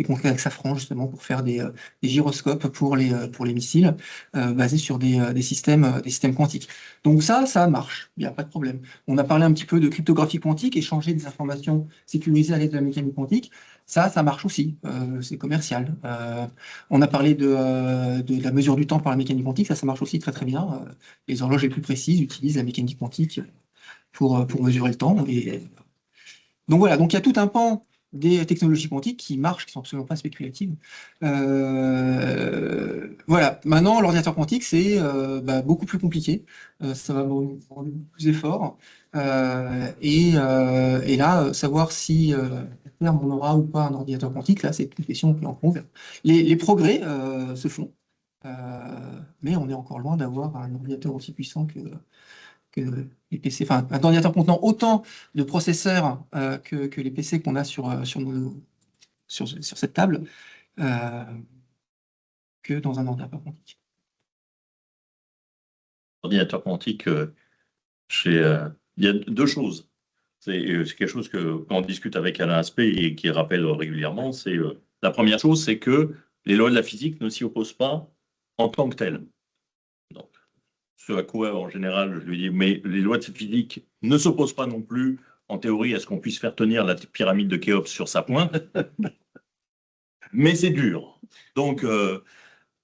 contacts avec Safran justement pour faire des gyroscopes pour les missiles basés sur des systèmes quantiques. Donc ça marche, il n'y a pas de problème. On a parlé un petit peu de cryptographie quantique, échanger des informations sécurisées à l'aide de la mécanique quantique. Ça marche aussi, c'est commercial. On a parlé de la mesure du temps par la mécanique quantique, ça marche aussi très très bien. Les horloges les plus précises utilisent la mécanique quantique pour mesurer le temps. Donc voilà, donc il y a tout un pan des technologies quantiques qui marchent, qui ne sont absolument pas spéculatives. Voilà, maintenant l'ordinateur quantique, c'est beaucoup plus compliqué, ça va demander beaucoup plus d'efforts. Et là, savoir si à terme on aura ou pas un ordinateur quantique, là c'est une question qui est en cours. Les progrès se font, mais on est encore loin d'avoir un ordinateur aussi puissant que les PC, enfin un ordinateur contenant autant de processeurs que les PC qu'on a sur cette table, que dans un ordinateur quantique. Ordinateur quantique, il y a deux choses. C'est quelque chose qu'on discute avec Alain Aspect et qui rappelle régulièrement. C'est la première chose, c'est que les lois de la physique ne s'y opposent pas en tant que telles. Donc, ce à quoi, en général, je lui dis, mais les lois de physique ne s'opposent pas non plus, en théorie, à ce qu'on puisse faire tenir la pyramide de Khéops sur sa pointe. Mais c'est dur. Donc,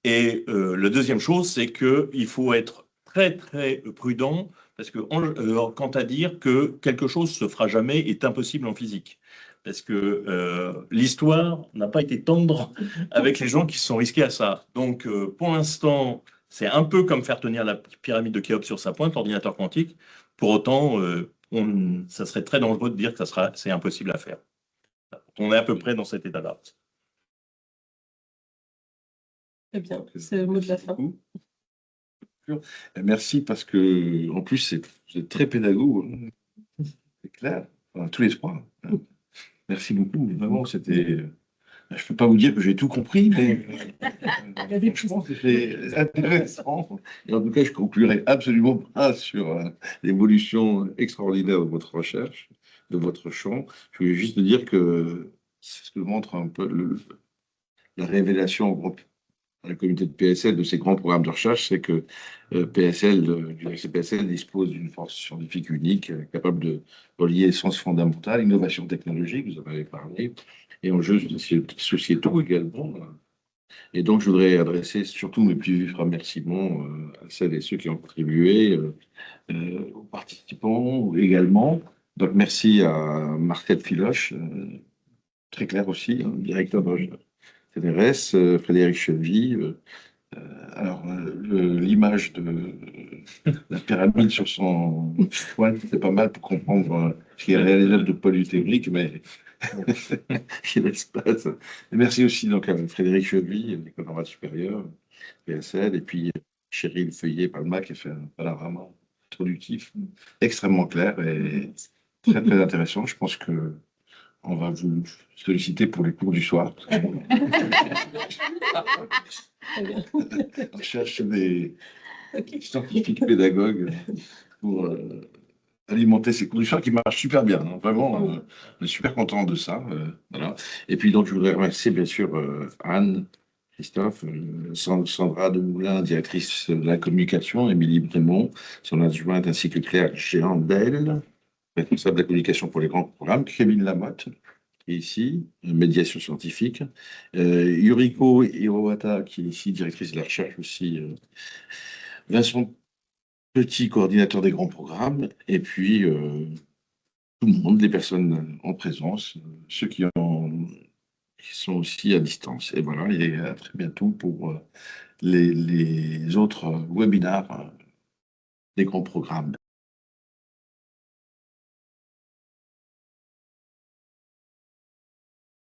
la deuxième chose, c'est qu'il faut être très, très prudent, parce que quant à dire que quelque chose ne se fera jamais est impossible en physique. Parce que l'histoire n'a pas été tendre avec les gens qui se sont risqués à ça. Donc, pour l'instant, c'est un peu comme faire tenir la pyramide de Khéops sur sa pointe, l'ordinateur quantique. Pour autant, ça serait très dangereux de dire que c'est impossible à faire. On est à peu près dans cet état-là. Très bien, c'est le mot de la fin. Merci parce que, en plus, vous êtes très pédagogue, hein. C'est clair, enfin, tous les trois. Merci beaucoup, vraiment, c'était. Je ne peux pas vous dire que j'ai tout compris, mais je pense que c'était intéressant. Et en tout cas, je ne conclurai absolument pas sur l'évolution extraordinaire de votre recherche, de votre champ. Je voulais juste dire que c'est ce que montre un peu la révélation au groupe à la communauté de PSL de ces grands programmes de recherche, c'est que l'Université PSL dispose d'une force scientifique unique, capable de relier sciences fondamentales, innovation technologique, vous en avez parlé, et enjeux sociétaux également. Et donc, je voudrais adresser surtout mes plus vifs remerciements à celles et ceux qui ont contribué, aux participants également. Donc, merci à Marcel Filoche, très clair aussi, hein, directeur de CNRS, Frédéric Chevy. L'image de la pyramide sur son toile, c'est pas mal pour comprendre ce qui est réalisable de polytechnique, mais il laisse place. Et merci aussi donc, à Frédéric Chevy, l'école normale supérieure, PSL, et puis Cheryl Feuillet-Palma, qui a fait un panorama introductif extrêmement clair et très, très intéressant. Je pense que on va vous solliciter pour les cours du soir. On cherche des scientifiques pédagogues pour alimenter ces cours du soir qui marchent super bien. Hein. Vraiment, on est super content de ça. Voilà. Et puis, donc, je voudrais remercier, bien sûr, Anne, Christophe, Sandra Demoulin, directrice de la communication, Émilie Brémond, son adjointe, ainsi que Claire Géandel, responsable de la communication pour les grands programmes, Kevin Lamotte, qui est ici, médiation scientifique, Yuriko Hirowata, qui est ici, directrice de la recherche aussi, Vincent Petit, coordinateur des grands programmes, et puis tout le monde, les personnes en présence, ceux qui sont aussi à distance. Et voilà, et à très bientôt pour les autres webinaires des grands programmes.